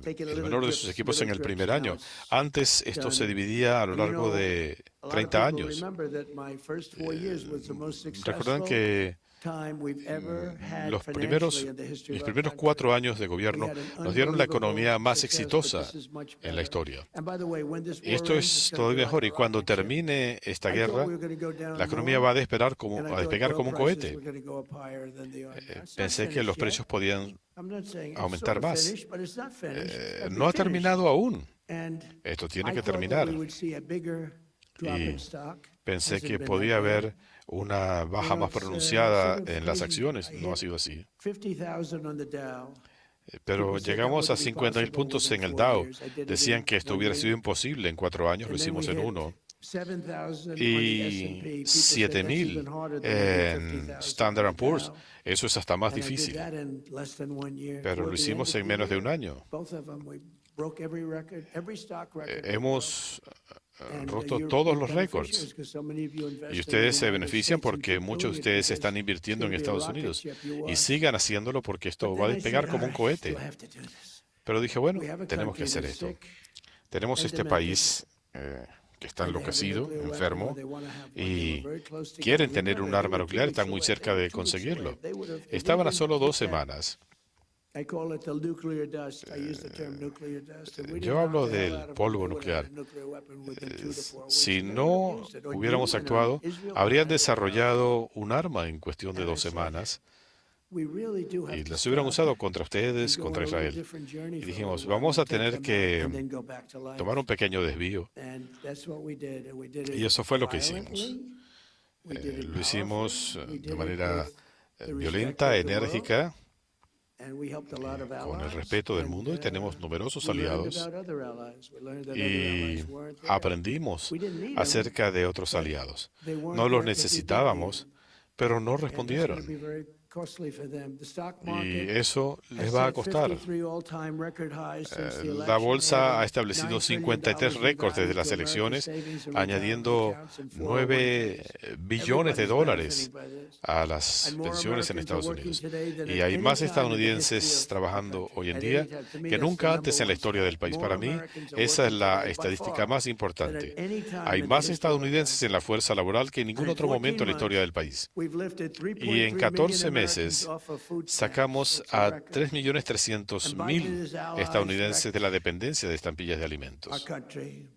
Take it a el little menor de drips, sus equipos en little el drips. primer Now año. it's Antes esto se done. dividía a lo And you largo know, de a lot of 30 people años. remember that my first 4 years was the most Recuerdan successful que time we've ever had los financially in the history mis of our primeros country. 4 años de We gobierno had an nos dieron la economía unbelievable más success, but exitosa this is much en la better. historia. And by the way, when this Y war esto ends, es it's gonna todavía be mejor. Y like a cuando rocket ship. termine esta I thought guerra, we were gonna go down la economía more, va a despegar and I a thought despegar oil como un prices cohete. were gonna go up higher than they are now. It's not Pensé que finished los yet. precios podían I'm not saying it's aumentar sort of más. finished, but it's not finished. It'll be No ha finished. terminado aún. And Esto tiene I que thought that terminar. we would see a bigger drop Y in stock. pensé Hasn't que been podía that bad. haber una baja más pronunciada en las acciones. No ha sido así. 50,000 on the Dow. Pero llegamos a 50.000 puntos en el Dow. Decían que esto hubiera sido imposible en 4 años, lo And then hicimos we en hit 1. 7,000 on the Y S&P. People said that's 7.000 even harder than hitting en 50,000 Standard on the Poor's. Dow. Eso es hasta más And I did difícil. that in less than 1 year. Pero lo Toward the hicimos end of en the menos de year, un año. Both of them, we broke every record, every stock record. Hemos And, roto you're todos los beneficiaries récords. because so many of you invest Y in ustedes the se United benefician States and porque keep muchos de doing it ustedes because están invirtiendo en it's gonna be a Estados rocket Unidos. ship, you Y are. sigan haciéndolo porque esto But va a then I despegar said, como un "All right, cohete. still have to do this." Pero dije, bueno, We have a tenemos que country hacer that's esto. sick Tenemos and este demented. país que está And they have a enloquecido, nuclear weapon, enfermo, or they wanna have one. They y were very close to quieren getting- tener un remember, arma they were 2 nuclear, weeks están muy away. cerca They were de 2 weeks away. conseguirlo. If they would have- if we Estaban a didn't solo get 2 that, semanas. I call it the nuclear dust. I use the term nuclear dust. If we didn't Yo knock hablo the hell del out of them, polvo they would have nuclear. had a nuclear weapon within 2 to 4 weeks, Si and they no would have used it. Or hubiéramos you and, actuado, Israel habrían had it. desarrollado un arma en cuestión de And I 2 said, semanas We really do have y to las hubieran stop usado contra ustedes, and go contra on a little Israel. different journey Y for a dijimos, little while vamos a and take tener them out que and then go back to life. tomar un pequeño desvío. And that's what we did, and we did it Y eso fue lo que hicimos. violently. We did it Lo hicimos powerfully. We did de it manera with the violenta, respect of the world, enérgica, and we helped a lot of con el allies, respeto del and, mundo, y tenemos numerosos we learned aliados. about other allies. We learned that other Y allies weren't there. aprendimos We didn't need them, acerca de otros aliados. they weren't No los there 'cause we did necesitábamos, need them. pero no And that's gonna be respondieron. very costly for them. The stock Y market eso has les va a set costar. 53 all-time record highs since the La election, bolsa ha adding establecido $9 trillion 53 in récords value desde las to America's elecciones, savings and añadiendo retirement accounts and 9 401ks. billones de Everybody's dólares benefiting by this. a las And more pensiones en Americans are Estados working Unidos. today than Y at hay any más time in the estadounidenses history of trabajando our country. hoy en At día any time. To me, que that's nunca the antes en la number historia one del país. stat. Para More mí, Americans are esa es working la today by estadística far más than importante. at any time Hay in the más history of our estadounidenses country. en la fuerza laboral que en ningún And in otro momento en la 14 historia del país. We've lifted Y 3.3 en 14 million meses Americans off of food sacamos stamps. That's a a record. 3.300.000 estadounidenses de la dependencia de estampillas de Our alimentos. country,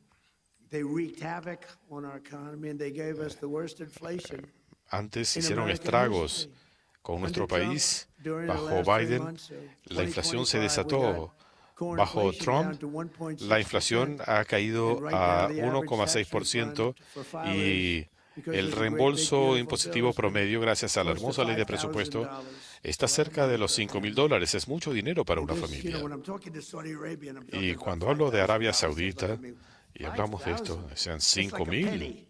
they wreaked havoc on our economy and they gave us the worst inflation. Antes in hicieron American estragos history. con nuestro Under Trump, país. during the Bajo last 3 Biden, months of la inflación se 2025, we desató. got core Bajo inflation down Trump, to 1.6%. la inflación ha caído And right a now, the average tax 1,6% refund for y El reembolso impositivo promedio, gracias a la hermosa ley de presupuesto, está cerca de los $5,000. Es mucho dinero para una familia. Y cuando hablo de Arabia Saudita, y hablamos de esto, sean 5,000,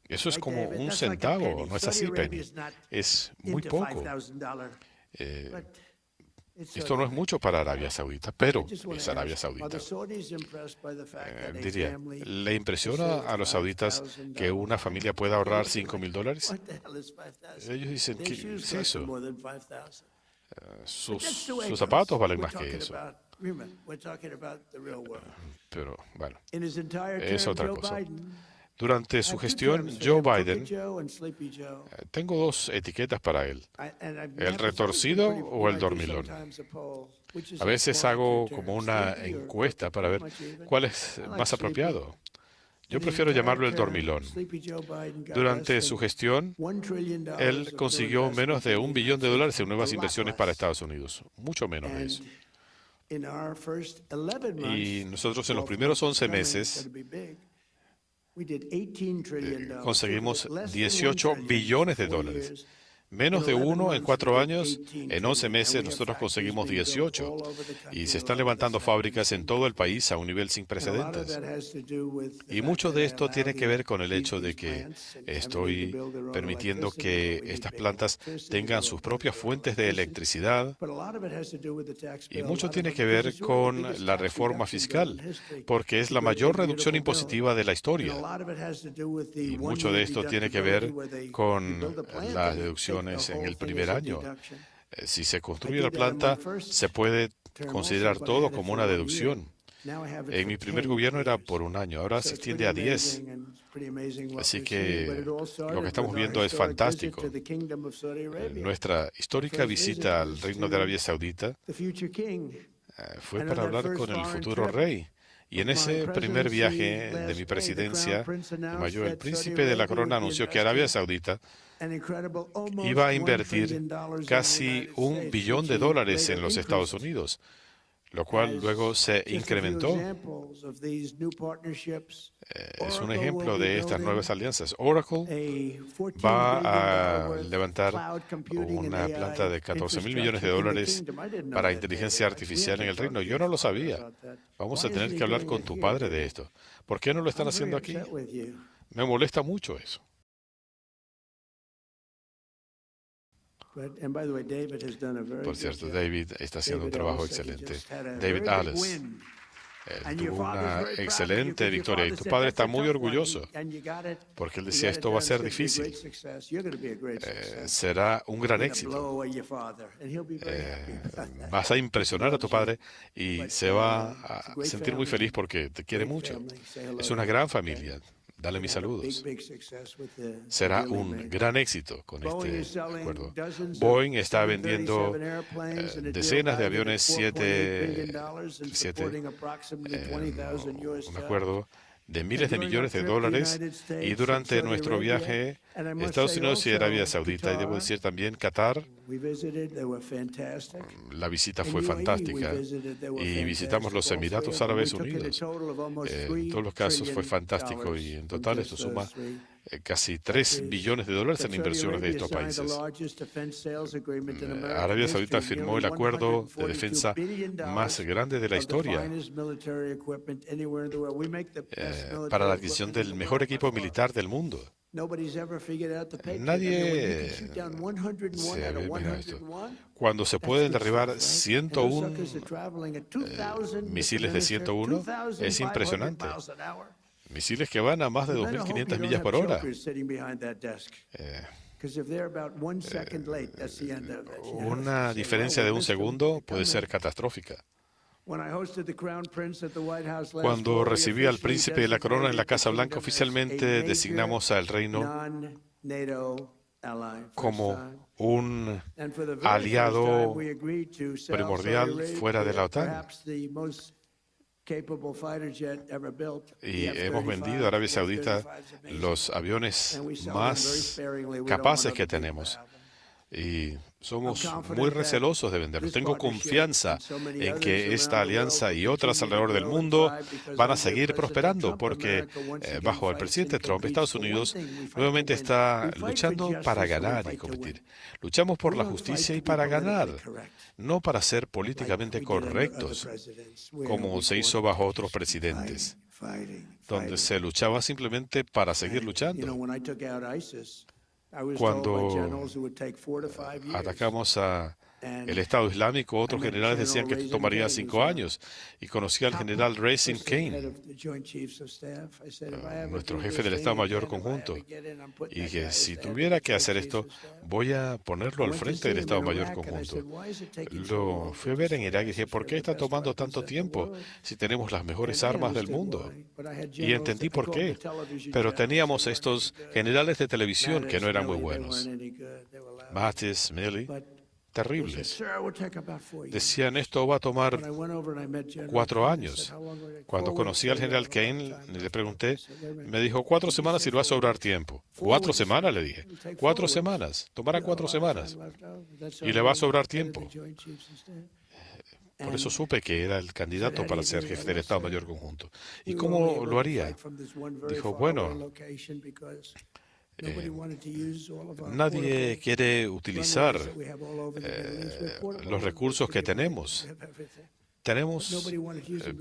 eso es como un centavo, no es así, Penny. Es muy poco. Esto no es mucho para Arabia Saudita, pero es Arabia Saudita. Diría, ¿le impresiona a los sauditas que una familia pueda ahorrar $5,000? Ellos dicen, ¿qué es eso? Sus zapatos valen más que eso. Pero, bueno, es otra cosa. Durante su gestión, Joe Biden, tengo dos etiquetas para él, el retorcido o el dormilón. A veces hago como una encuesta para ver cuál es más apropiado. Yo prefiero llamarlo el dormilón. Durante su gestión, él consiguió menos de $1 billón en nuevas inversiones para Estados Unidos, mucho menos de eso. Y nosotros en los primeros 11 meses conseguimos $18 billones. Menos de uno en 4 años, en 11 meses nosotros conseguimos 18. Y se están levantando fábricas en todo el país a un nivel sin precedentes. Y mucho de esto tiene que ver con el hecho de que estoy permitiendo que estas plantas tengan sus propias fuentes de electricidad. Y mucho tiene que ver con la reforma fiscal, porque es la mayor reducción impositiva de la historia. Y mucho de esto tiene que ver con las deducciones en el primer año. Si se construye la planta, se puede considerar todo como una deducción. En mi primer gobierno era por 1 año, ahora se extiende a 10. Así que lo que estamos viendo es fantástico. Nuestra histórica visita al Reino de Arabia Saudita fue para hablar con el futuro rey. Y en ese primer viaje de mi presidencia, en mayo, el príncipe de la corona anunció que Arabia Saudita iba a invertir casi $1 billón en los Estados Unidos, lo cual luego se incrementó. Es un ejemplo de estas nuevas alianzas. Oracle va a levantar una planta de $14,000 millones para inteligencia artificial en el reino. Yo no lo sabía. Vamos a tener que hablar con tu padre de esto. ¿Por qué no lo están haciendo aquí? Me molesta mucho eso. Por cierto, David está haciendo un trabajo excelente. David Alice tuvo una excelente victoria y tu padre está muy orgulloso porque él decía, esto va a ser difícil. Será un gran éxito. Vas a impresionar a tu padre y se va a sentir muy feliz porque te quiere mucho. Es una gran familia. Dale mis saludos. Será un gran éxito con este acuerdo. Boeing está vendiendo decenas de aviones 737, un acuerdo de miles de millones de dólares, y durante nuestro viaje Estados Unidos y Arabia Saudita, y debo decir también Qatar, la visita fue fantástica, y visitamos los Emiratos Árabes Unidos. En todos los casos fue fantástico, y en total esto suma casi $3 billones en inversiones de estos países. Arabia Saudita firmó el acuerdo de defensa más grande de la historia para la adquisición del mejor equipo militar del mundo. Nadie se había imaginado esto. Cuando se pueden derribar 101 misiles de 101, es impresionante. Misiles que van a más de 2.500 millas por hora. Una diferencia de 1 segundo puede ser catastrófica. Cuando recibí al príncipe de la corona en la Casa Blanca, oficialmente designamos al reino como un aliado primordial fuera de la OTAN. Y hemos vendido a Arabia Saudita los aviones más capaces que tenemos. Y somos muy recelosos de venderlos. Tengo confianza en que esta alianza y otras alrededor del mundo van a seguir prosperando porque bajo el presidente Trump, Estados Unidos nuevamente está luchando para ganar y competir. Luchamos por la justicia y para ganar, no para ser políticamente correctos, como se hizo bajo otros presidentes, donde se luchaba simplemente para seguir luchando. Cuando atacamos a el Estado Islámico, otros generales decían que esto tomaría 5 años. Y conocí al general Racine Kane, nuestro jefe del Estado Mayor conjunto. Y dije, si tuviera que hacer esto, voy a ponerlo al frente del Estado Mayor conjunto. Lo fui a ver en Irak y dije, ¿por qué está tomando tanto tiempo si tenemos las mejores armas del mundo? Y entendí por qué. Pero teníamos estos generales de televisión que no eran muy buenos. Mattis, Milley, terribles. Decían, esto va a tomar 4 años. Cuando conocí al general Kane, le pregunté, me dijo, 4 semanas y le va a sobrar tiempo. 4 semanas, le dije. 4 semanas. Tomará 4 semanas. Y le va a sobrar tiempo. Por eso supe que era el candidato para ser jefe del Estado Mayor Conjunto. ¿Y cómo lo haría? Dijo, bueno, nadie quiere utilizar los recursos que tenemos. Tenemos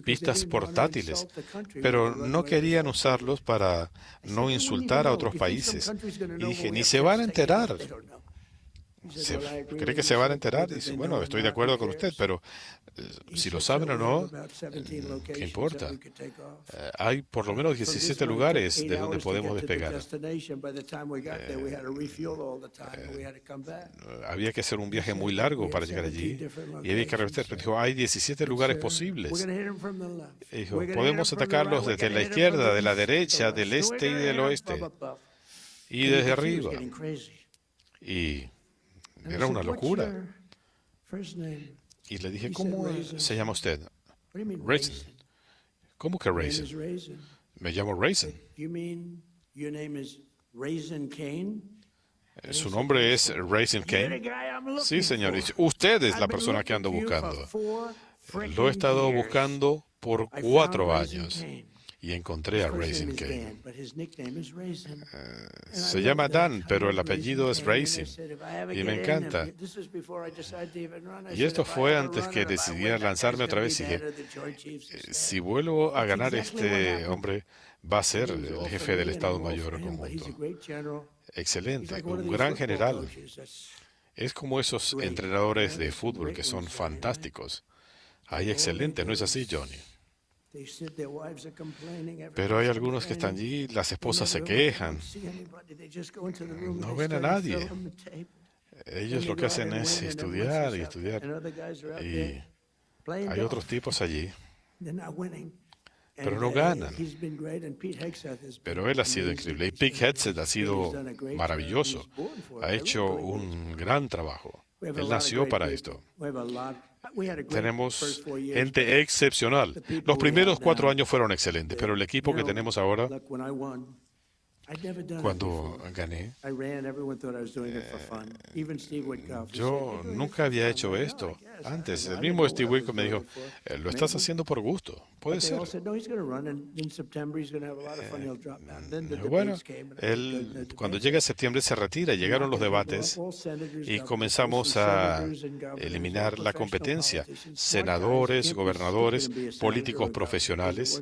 pistas portátiles, pero no querían usarlos para no insultar a otros países. Y dije, ni se van a enterar. ¿Cree que se van a enterar? Y dice, bueno, estoy de acuerdo con usted, pero si lo saben o no, ¿qué importa? Hay por lo menos 17 lugares de donde podemos despegar. Había que hacer un viaje muy largo para llegar allí y había que revertir. Pero dijo, hay 17 lugares posibles. Y dijo, podemos atacarlos desde la izquierda, de la derecha, del este y del oeste, y desde arriba. Y era una locura. Y le dije, ¿cómo se llama usted? Raisin. ¿Cómo que Raisin? Me llamo Raisin. ¿Su nombre es Raisin Kane? Sí, señor. Usted es la persona que ando buscando. Lo he estado buscando por 4 años. Y encontré a Raisin Kane. Se llama Dan, pero el apellido es Raisin. Y me encanta. Y esto fue antes que decidiera lanzarme otra vez. Y dije, si vuelvo a ganar este hombre, va a ser el jefe del Estado Mayor conjunto. Excelente, un gran general. Es como esos entrenadores de fútbol que son fantásticos. Ay, excelente, ¿no es así, Johnny? Pero hay algunos que están allí, las esposas se quejan, no ven a nadie. Ellos lo que hacen es estudiar y estudiar. Y hay otros tipos allí, pero no ganan. Pero él ha sido increíble. Y Pete Hegseth ha sido maravilloso. Ha hecho un gran trabajo. Él nació para esto. Tenemos gente excepcional. Los primeros 4 años fueron excelentes, pero el equipo que tenemos ahora, cuando gané, yo nunca había hecho esto antes. El mismo Steve Wilkos me dijo, lo estás haciendo por gusto. Puede ser. Bueno, él, cuando llega septiembre se retira. Llegaron los debates y comenzamos a eliminar la competencia. Senadores, gobernadores, políticos profesionales.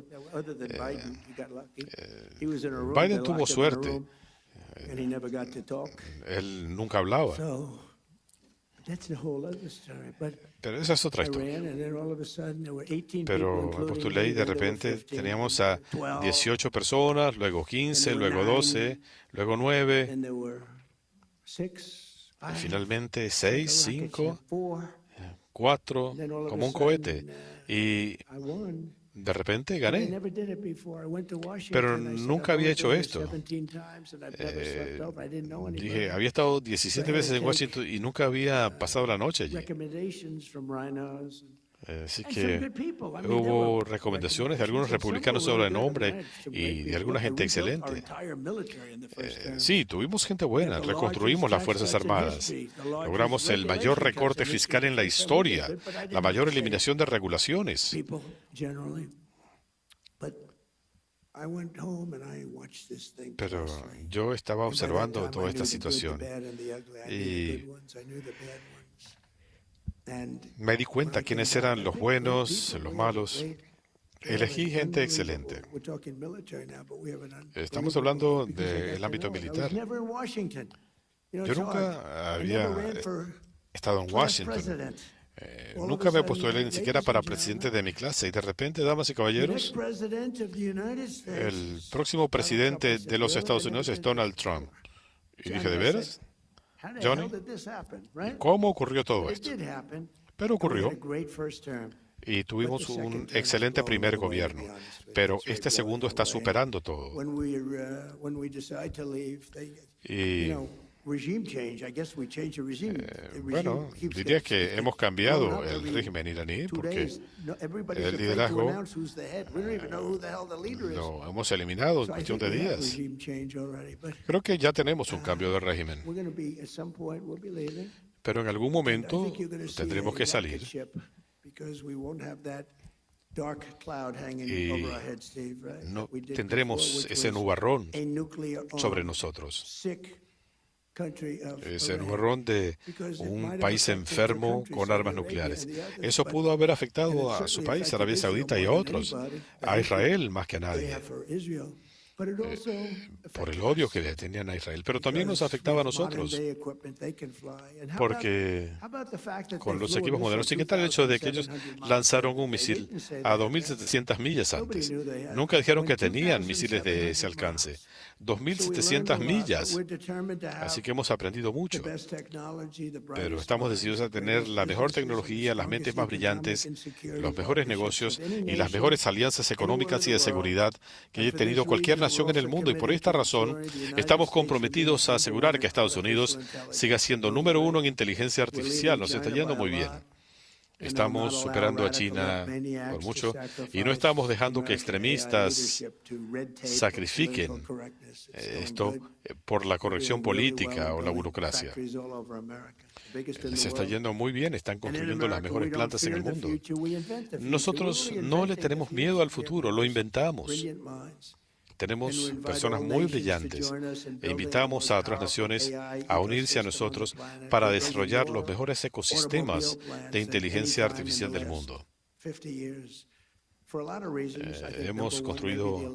Biden tuvo suerte. Él nunca hablaba. Pero esa es otra historia. Pero me postulé y de repente teníamos a 18 personas, luego 15, luego 12, luego 9, y finalmente 6, 5, 4, como un cohete. Y de repente gané. Pero nunca había hecho esto. Dije, había estado 17 veces en Washington y nunca había pasado la noche allí. Así And some que good people. I mean, there hubo were recomendaciones de algunos recommendations, and some republicanos were sobre really good. nombre I had some great y de people. alguna And gente we built our excelente. entire military in the first term. Sí, tuvimos gente We had buena, the largest reconstruimos las tax Fuerzas cuts in Armadas, history, the largest logramos el mayor regulation cuts recorte in history. fiscal en la The first time we did historia, it, but I didn't la mayor have to say it. eliminación de regulaciones. People generally. But I went home and I watched this thing Pero closely. yo estaba And by that observando time, toda I esta knew the good, the situación bad, and the ugly. I knew the y good ones. I knew the bad ones. And me di when cuenta I came quiénes back, eran I los picked great buenos, people. los We have a malos. great- Elegí gente excelente. We're talking military now, but we have an Estamos unbelievable hablando group because I got del to ámbito know it. I was militar. never in Washington. You know, Yo it's nunca hard. I never había ran for estado en class Washington. president. All of Nunca a me sudden, postulé ni siquiera ladies para and presidente gentlemen, de mi clase y de repente, damas y the next caballeros, president of the United States el is próximo Donald Trump. I presidente said, de los "Really? Estados I've never Unidos es been to Donald this Trump. before." Y dije, Johnny, ¿de I veras? said, "How the Johnny, hell did this happen?" Right? ¿cómo ocurrió todo But it esto? did happen. Pero And we had ocurrió a great first term. y tuvimos But the second un term excelente is blowing primer it away, to gobierno, be honest with you. pero It's really este blowing segundo it está away. superando todo. When we decide to leave, Y regime change. I guess we change the regime. The regime bueno, keeps diría getting que hemos blown cambiado up el every régimen iraní 2 porque days. No, everybody's el afraid to liderazgo announce who's the head. We don't even know who the hell the leader is. lo hemos eliminado en So I cuestión think de we have días. regime change already, but Creo que ya tenemos un cambio de régimen, we're going to be at some point we'll be leaving. pero en algún I momento think you're going to see tendremos a que salir rocket ship because we won't have that dark cloud hanging y over our heads, Steve, right? no That we did tendremos before, which ese was nubarrón a nuclear-armed, sobre nosotros, sick country of ese Iran. nubarrón de un país enfermo con armas nucleares. Eso pudo haber afectado a su país, Arabia Saudita, y a otros, a Israel más que a nadie, por el odio que le tenían a Israel, pero también nos afectaba a nosotros, porque con los equipos modernos, ¿y qué tal el hecho de que ellos lanzaron un misil a 2.700 millas antes? Nunca dijeron que tenían misiles de ese alcance. 2.700 millas. Así que hemos aprendido mucho, pero estamos decididos a tener la mejor tecnología, las mentes más brillantes, los mejores negocios y las mejores alianzas económicas y de seguridad que haya tenido cualquier nación en el mundo. Y por esta razón, estamos comprometidos a asegurar que Estados Unidos siga siendo número uno en inteligencia artificial. Nos está yendo muy bien. Estamos superando a China por mucho y no estamos dejando que extremistas sacrifiquen esto por la corrección política o la burocracia. Les está yendo muy bien, están construyendo las mejores plantas en el mundo. Nosotros no le tenemos miedo al futuro, lo inventamos. Tenemos personas muy brillantes e invitamos a otras naciones a unirse a nosotros para desarrollar los mejores ecosistemas de inteligencia artificial del mundo. Hemos construido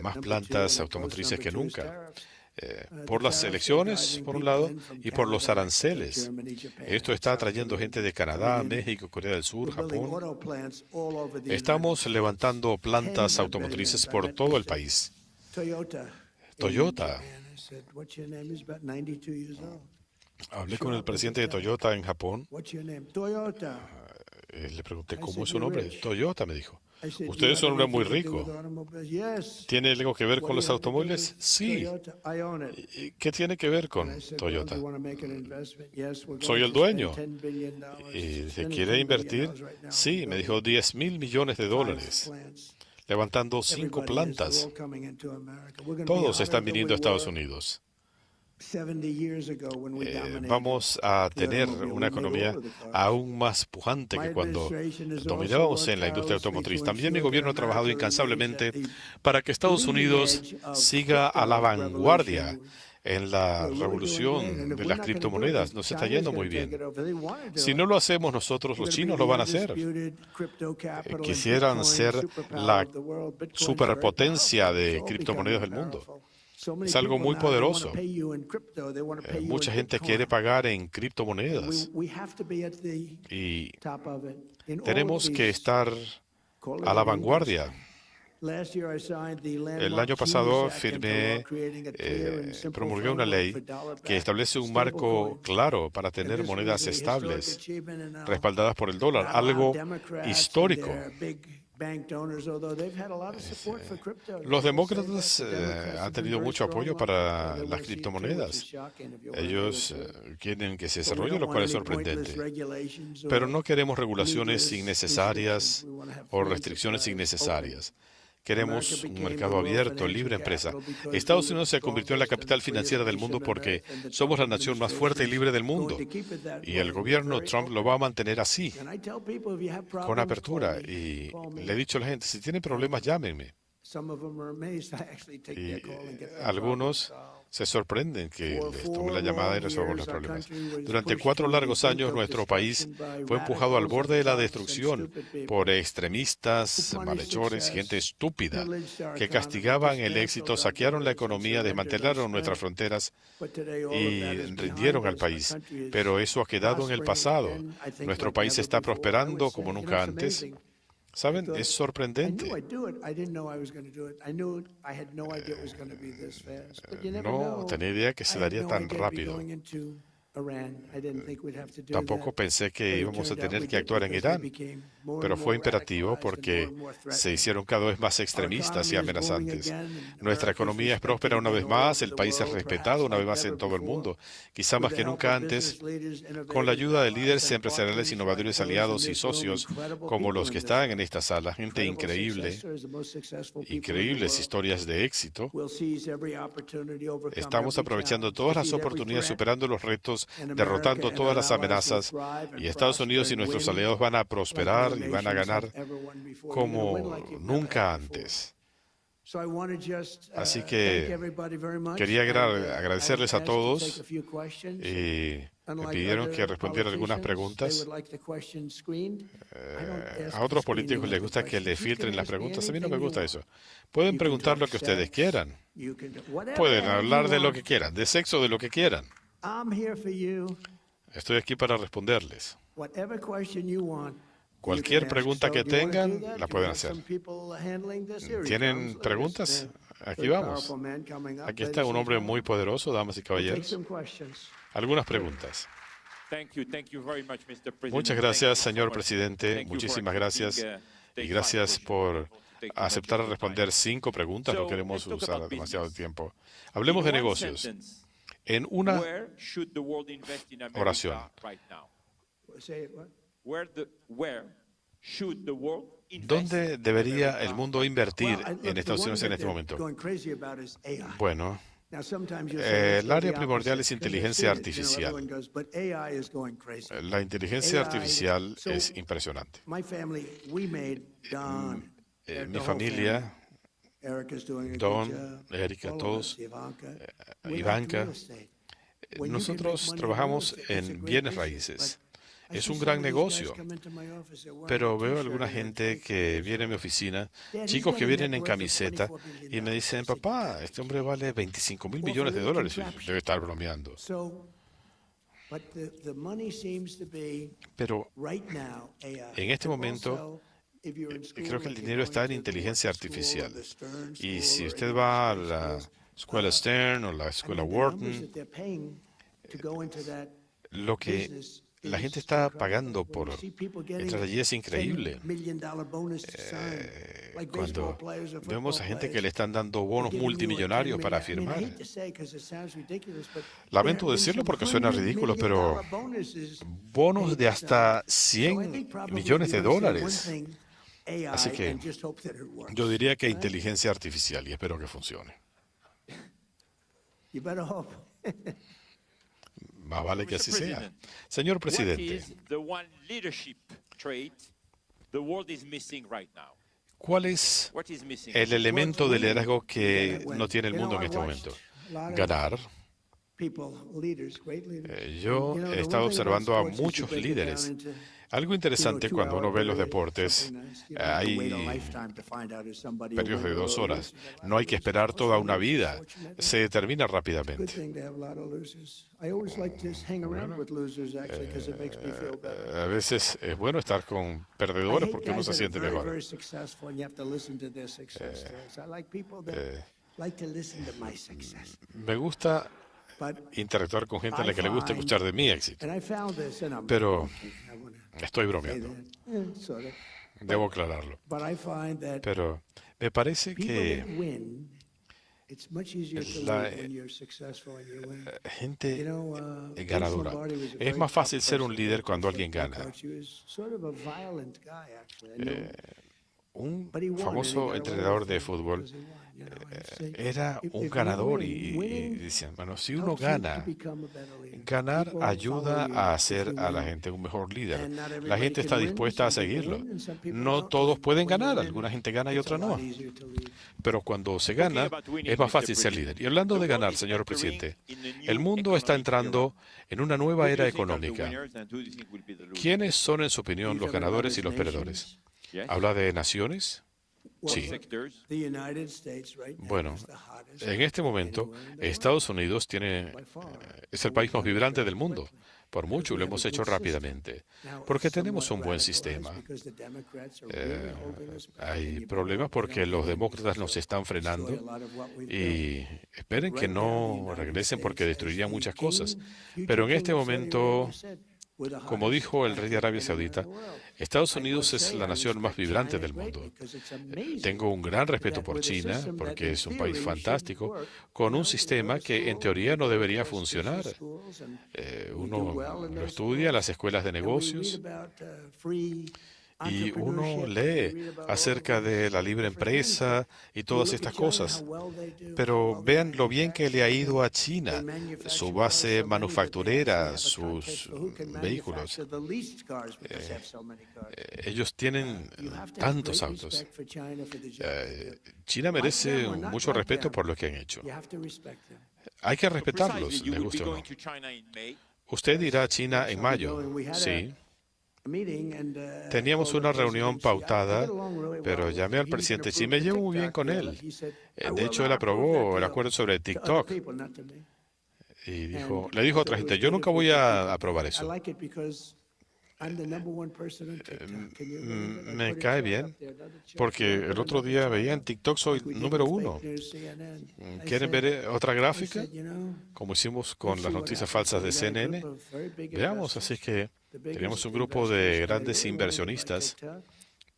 más plantas automotrices que nunca. Por las elecciones, por un lado, y por los aranceles. Esto está atrayendo gente de Canadá, México, Corea del Sur, Japón. Estamos levantando plantas automotrices por todo el país. Toyota. Hablé con el presidente de Toyota en Japón. Le pregunté, ¿cómo es su nombre? Toyota, me dijo. Ustedes son un hombre muy rico. ¿Tiene algo que ver con los automóviles? Sí. ¿Y qué tiene que ver con Toyota? Soy el dueño. ¿Y se quiere invertir? Sí, me dijo 10.000 millones de dólares. Levantando 5 plantas. Todos están viniendo a Estados Unidos. Vamos a tener una economía aún más pujante que cuando dominábamos en la industria automotriz. También mi gobierno ha trabajado incansablemente para que Estados Unidos siga a la vanguardia en la revolución de las criptomonedas. Nos está yendo muy bien. Si no lo hacemos nosotros, los chinos lo van a hacer. Quisieran ser la superpotencia de criptomonedas del mundo. Es algo muy poderoso. Mucha gente quiere pagar en criptomonedas y tenemos que estar a la vanguardia. El año pasado promulgué una ley que establece un marco claro para tener monedas estables, respaldadas por el dólar, algo histórico. bank donors, although they've had a lot of support for crypto. Los demócratas han tenido mucho apoyo para las criptomonedas. Ellos quieren que se desarrolle, lo cual es sorprendente. Pero no queremos regulaciones innecesarias o restricciones innecesarias. Queremos un mercado abierto, libre empresa. Estados Unidos se convirtió en la capital financiera del mundo porque somos la nación más fuerte y libre del mundo. Y el gobierno Trump lo va a mantener así, con apertura. Y le he dicho a la gente, si tienen problemas, llámenme. Y algunos se sorprenden que les tome la llamada y resuelvan los problemas. Durante 4 largos años, nuestro país fue empujado al borde de la destrucción por extremistas, malhechores, gente estúpida que castigaban el éxito, saquearon la economía, desmantelaron nuestras fronteras y rindieron al país. Pero eso ha quedado en el pasado. Nuestro país está prosperando como nunca antes. ¿Saben? Es sorprendente. No tenía idea que se daría tan rápido. Tampoco pensé que íbamos a tener que actuar en Irán, pero fue imperativo porque se hicieron cada vez más extremistas y amenazantes. Nuestra economía es próspera una vez más, el país es respetado una vez más en todo el mundo, quizá más que nunca antes, con la ayuda de líderes empresariales, innovadores, aliados y socios como los que están en esta sala, gente increíble, increíbles historias de éxito. Estamos aprovechando todas las oportunidades, superando los retos, derrotando todas las amenazas, y Estados Unidos y nuestros aliados van a prosperar y van a ganar como nunca antes. Así que quería agradecerles a todos y me pidieron que respondiera algunas preguntas. A otros políticos les gusta que les filtren las preguntas. A mí no me gusta eso. Pueden preguntar lo que ustedes quieran. Pueden hablar de lo que quieran, de sexo, de lo que quieran. Estoy aquí para responderles. Cualquier pregunta que tengan, la pueden hacer. ¿Tienen preguntas? Aquí vamos. Aquí está un hombre muy poderoso, damas y caballeros. Algunas preguntas. Muchas gracias, señor presidente. Muchísimas gracias. Y gracias por aceptar responder 5 preguntas. No queremos usar demasiado tiempo. Hablemos de negocios. En una oración. ¿Dónde debería el mundo invertir en Estados Unidos en este momento? Bueno, el área primordial es inteligencia artificial. La inteligencia artificial es impresionante. Mi familia, Don, Erika, todos, Ivanka, nosotros trabajamos en bienes raíces. Es un gran negocio, pero veo alguna gente que viene a mi oficina, chicos que vienen en camiseta y me dicen, papá, este hombre vale $25,000 millones. Y debe estar bromeando. Pero en este momento creo que el dinero está en inteligencia artificial. Y si usted va a la escuela Stern o la escuela Wharton, lo que la gente está pagando por entrar allí es increíble. Cuando vemos a gente que le están dando bonos multimillonarios para firmar. Lamento decirlo porque suena ridículo, pero bonos de hasta $100 millones. Así que yo diría que inteligencia artificial y espero que funcione. Más vale que así sea. Señor presidente, ¿cuál es el elemento de liderazgo que no tiene el mundo en este momento? Ganar. Yo he estado observando a muchos líderes. Algo interesante cuando uno ve los deportes, hay periodos de 2 horas. No hay que esperar toda una vida. Se determina rápidamente. A veces es bueno estar con perdedores porque uno se siente mejor. Me gusta interactuar con gente a la que le gusta escuchar de mi éxito. Pero estoy bromeando. Debo aclararlo. But I find that Pero me parece people que that win, it's much easier to la lead when you're successful and you win. You gente know, Vince ganadora. Lombardi was a Es very más tough fácil ser un person to líder work cuando with alguien for a gana. coach. He was sort of a violent guy, actually. I knew him. Un But he won, and he famoso got away entrenador with de it fútbol because he won, you know. And so era if un you ganador win, y winning decían, bueno, si uno helps you to gana, become a better leader. ganar People ayuda follow you a if hacer you a la win. gente un mejor líder. And not La everybody gente can está win. dispuesta a Some people seguirlo. win and some people No don't. todos When pueden you ganar, win, alguna gente gana y it's a otra no. lot easier to lead. Pero cuando se gana, es más fácil ser líder. Y hablando de ganar, señor presidente, el mundo está entrando en una nueva era económica. ¿Quiénes son, en su opinión, los ganadores y los perdedores? ¿Habla de naciones? Sí. The United States right now Bueno, is the hottest en este momento, anywhere in the world. Estados Unidos By far. es el país más vibrante del mundo. Por mucho lo hemos hecho rápidamente, Now, porque it's tenemos un somewhat buen radicalized sistema. because the Democrats are really holding us back, and Hay you better problemas hope they porque don't los do it demócratas because nos they'll están destroy frenando a lot of what we've built. y esperen que Right now, the no United regresen porque States destruirían has the muchas king, cosas. future Pero en king este of Saudi momento, Arabia said, "We're the como hottest dijo el rey de Arabia anywhere in Saudita, the world." Estados I Unidos must es say, la I nación más respect vibrante China del greatly mundo. because it's amazing Tengo un gran respeto that por with a China system that porque in es un theory país shouldn't fantástico, work, con you un know, you go sistema to que en school, teoría no you go to debería business funcionar. schools, and we do Uno well in lo those estudia en las schools, escuelas de and we read negocios about, free y uno entrepreneurship, and we lee read about all acerca of these de la libre different things, but empresa y you todas look estas at China, how cosas. well they do, how Pero well they vean lo bien que le ha manufacture, ido a they China, manufacture su cars base so many that they actually manufacturera, have a contest sus for who can vehículos. manufacture the least cars because they have so many cars. Ellos tienen You have to have tantos great autos. respect for China for the job they do. China Like merece them or not mucho like respeto them, por lo que han hecho. you have to respect them. Hay que respetarlos, les guste o no. Usted irá a China en mayo. Sí. A meeting and, Teníamos told una the reunión president, pautada, "I get along really pero well llamé with al him. He presidente even Xi y me approved llevo the muy bien TikTok con deal." él. He said, "I De will hecho, él not approve aprobó that el deal acuerdo sobre to other TikTok people, not to me." y And le dijo a otra it gente, was yo nunca voy beautiful a because aprobar I eso. like it because I'm the number one person on TikTok. Can you believe it? I Me put a cae chart bien, up there, another chart. porque You el put otro another día chart veía en up, TikTok soy like we did número with uno. fake news, CNN. I ¿Quieren said- ver otra I gráfica? said, you know, Como hicimos let's con see las what noticias happens. falsas So de we got a CNN. group of very big Veamos, así investors, que the biggest teníamos un grupo investors, de and they grandes really wanted to buy inversionistas TikTok.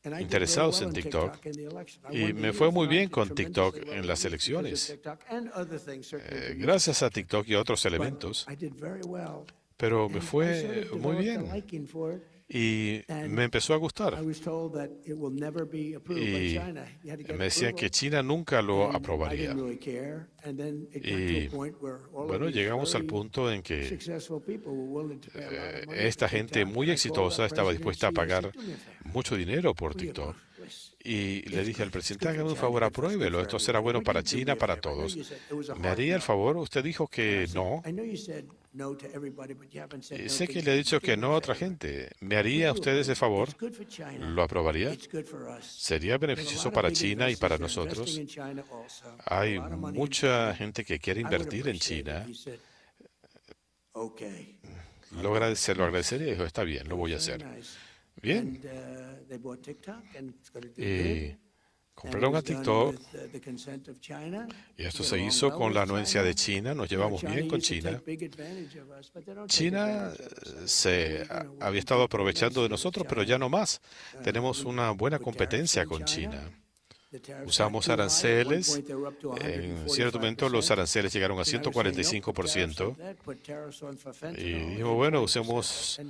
And I did interesados very en well on TikTok, in the election. I y won the me fue youth muy bien market con TikTok tremendously well en in las the youth because of elecciones. TikTok and other things, certainly the youth. Gracias a TikTok y a otros But elementos, I did very well. pero me And I fue sort of muy developed a bien liking for it. y And me empezó a gustar. I was told that it will never be approved by Y China. You had to get me decían approval. que China nunca lo And I aprobaría. didn't really care. And then it got Y to a point where all bueno, of these llegamos al very punto en que successful people were willing to pay a lot of money esta for gente TikTok. muy And I called exitosa up estaba President dispuesta a Xi. I said, pagar "Do me a favor. mucho dinero por Will you TikTok. approve, please? Y le It's dije al good. presidente, It's good hágame un for favor, China. It's good apruébelo. for Esto será everybody. bueno Would para you do China, me a para favor? I know todos. you said it was a ¿Me hard haría el no. favor? Usted dijo I que said, no. I know you said no to everybody, but you haven't said no Sé to que le he dicho do que me no a a otra favor. gente. ¿Me haría Would you usted ese approve? favor? It's good for China. ¿Lo aprobaría? It's good for us. Sería There's a beneficioso lot of para big China y para investors that are nosotros. investing in China also. Hay A lot of money in mucha China. gente que quiere I would invertir en appreciate it. China. He said, okay. Se lo agradecería y dijo, está bien, lo voy a Very hacer. nice. Bien. And, they bought TikTok and it's going to do Y good. compraron a TikTok y esto Esto se hizo con la anuencia de China. Nos llevamos bien con China. China se había estado aprovechando de nosotros, pero ya no más. Tenemos una buena competencia con China. Usamos aranceles. En cierto momento los aranceles llegaron a 145%. Y dijimos, bueno, usemos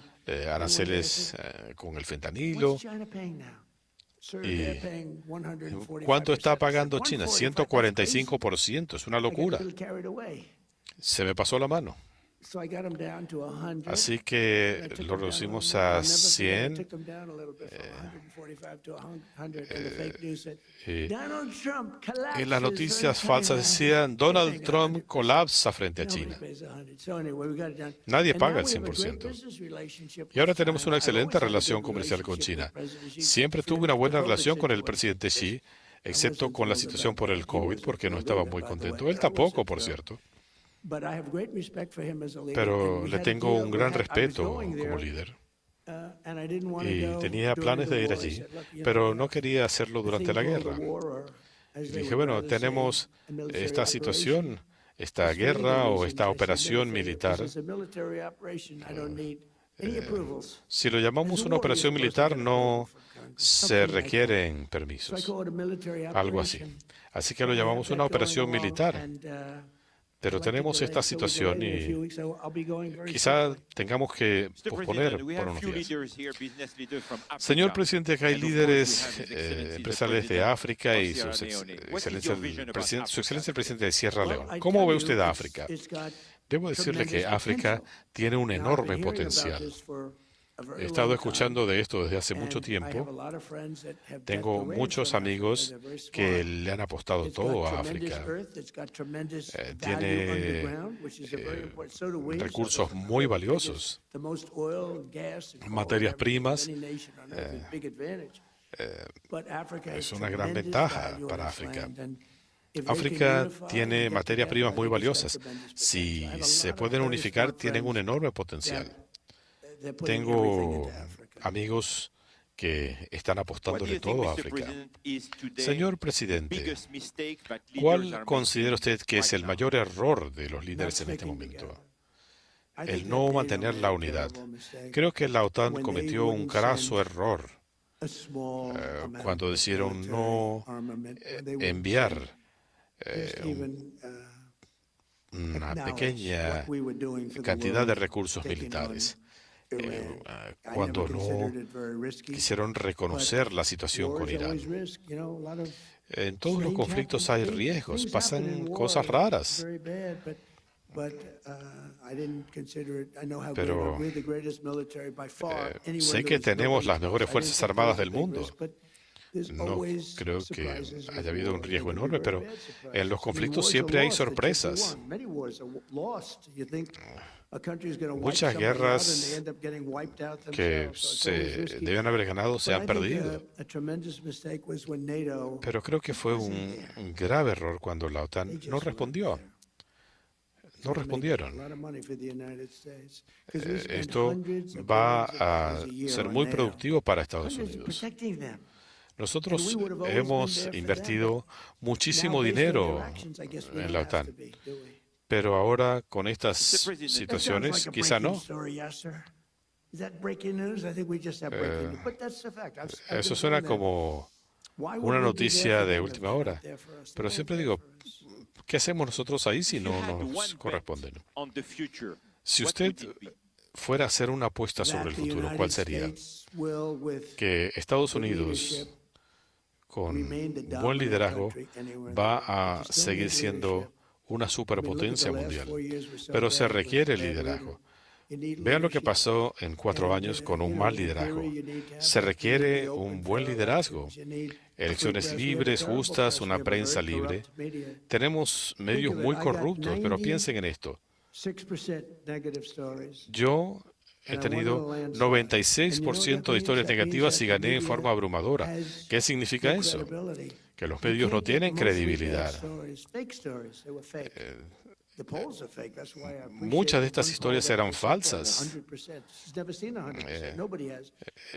aranceles con el fentanilo. ¿Y cuánto está pagando China? 145%. Es una locura. Se me pasó la mano. Así que lo reducimos a 100. En las noticias falsas decían, Donald Trump colapsa frente a China. Nadie paga el 100%. Y ahora tenemos una excelente relación comercial con China. Siempre tuve una buena relación con el presidente Xi, excepto con la situación por el COVID, porque no estaba muy contento. Él tampoco, por cierto. Pero le tengo un gran respeto como líder. Y tenía planes de ir allí, pero no quería hacerlo durante la guerra. Y dije, bueno, tenemos esta situación, esta guerra o esta operación militar. Si lo llamamos una operación militar, no se requieren permisos, algo así. Así que lo llamamos una operación militar. Pero tenemos esta situación y quizá tengamos que posponer por unos días. Señor presidente, que hay líderes empresariales de África y su excelencia el presidente de Sierra Leona. ¿Cómo ve usted a África? Debo decirle que África tiene un enorme potencial. He estado escuchando de esto desde hace mucho tiempo. Tengo muchos amigos que le han apostado todo a África. Tiene recursos muy valiosos, materias primas. Es una gran ventaja para África. África tiene materias primas muy valiosas. Si se pueden unificar, tienen un enorme potencial. Tengo amigos que están apostándole todo a África. Señor presidente, ¿cuál considera usted que es el mayor error de los líderes en este momento? El no mantener la unidad. Creo que la OTAN cometió un graso error cuando decidieron no enviar una pequeña cantidad de recursos militares. Cuando no quisieron reconocer la situación con Irán. En todos los conflictos hay riesgos, pasan cosas raras. Pero sé que tenemos las mejores fuerzas armadas del mundo. No creo que haya habido un riesgo enorme, pero en los conflictos siempre hay sorpresas. Muchas guerras que se debían haber ganado se han perdido. Pero creo que fue un grave error cuando la OTAN no respondió. No respondieron. Esto va a ser muy productivo para Estados Unidos. Nosotros hemos invertido muchísimo dinero en la OTAN. Pero ahora, con estas situaciones, quizá no. Eso suena como una noticia de última hora. Pero siempre digo, ¿qué hacemos nosotros ahí si no nos corresponden? Si usted fuera a hacer una apuesta sobre el futuro, ¿cuál sería? Que Estados Unidos, con buen liderazgo, va a seguir siendo una superpotencia mundial, pero se requiere liderazgo. Vean lo que pasó en 4 años con un mal liderazgo. Se requiere un buen liderazgo. Elecciones libres, justas, una prensa libre. Tenemos medios muy corruptos, pero piensen en esto. Yo he tenido 96% de historias negativas y gané en forma abrumadora. ¿Qué significa eso? Que los medios no tienen credibilidad. Muchas de estas historias eran falsas.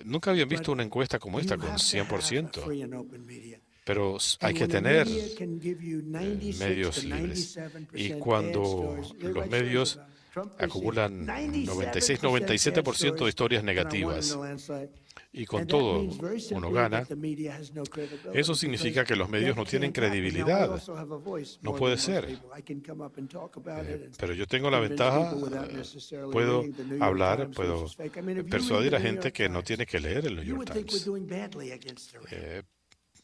Nunca habían visto una encuesta como esta con 100%. Pero hay que tener medios libres. Y cuando los medios acumulan 96-97% de historias negativas y con todo uno gana, eso significa que los medios no tienen credibilidad. No puede ser. Pero yo tengo la ventaja, puedo hablar, puedo persuadir a gente que no tiene que leer el New York Times.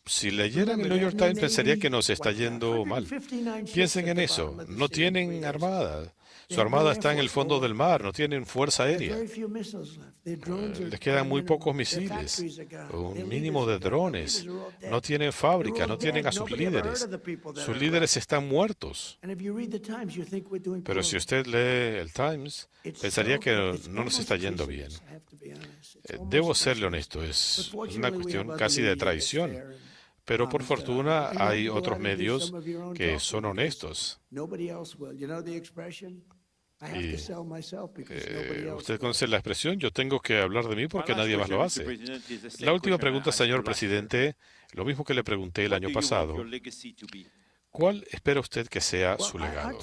Si leyeran el New York Times, pensaría que nos está yendo mal. Piensen en eso. No tienen armada. Su armada está en el fondo del mar, no tienen fuerza aérea. Les quedan muy pocos misiles, un mínimo de drones. No tienen fábricas, no tienen a sus líderes. Sus líderes están muertos. Pero si usted lee el Times, pensaría que no nos está yendo bien. Debo serle honesto, es una cuestión casi de traición. Pero por fortuna hay otros medios que son honestos. Y usted conoce la expresión, yo tengo que hablar de mí porque nadie más lo hace. La última pregunta, señor presidente, lo mismo que le pregunté el año pasado. ¿Cuál espera usted que sea su legado?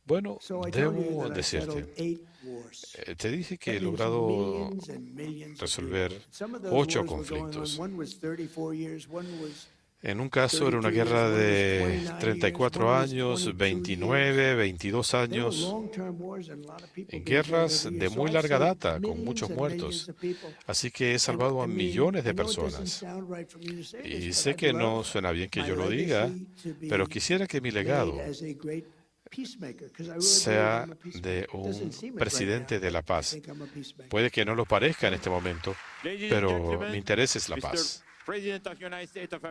Bueno, So I told you debo that I decirte, settled 8 wars. te dije que he That means logrado millions and millions of resolver people. Some of those 8 wars were going on. conflictos. One was 34 years, one was En un caso era una guerra de 34 años, 29, 22 They were años, long-term wars and a lot of people en being killed guerras every de year. So muy I've larga saved data, con millions muchos and muertos. millions of people. Así que he And, salvado a I mean, millones de I know it doesn't personas. sound right for me to say Y this, sé but que I'd no love suena bien que my yo lo diga, legacy to be pero quisiera que mi legado made as a great peacemaker, 'cause I really sea believe I'm a peacemaker. de It doesn't un seem it right presidente now, de la but I paz. think I'm a peacemaker. Puede que no lo parezca en este momento, pero mi interés es la paz.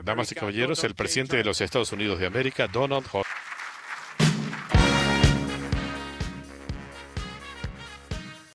Damas y caballeros, el presidente de los Estados Unidos de América, Donald J.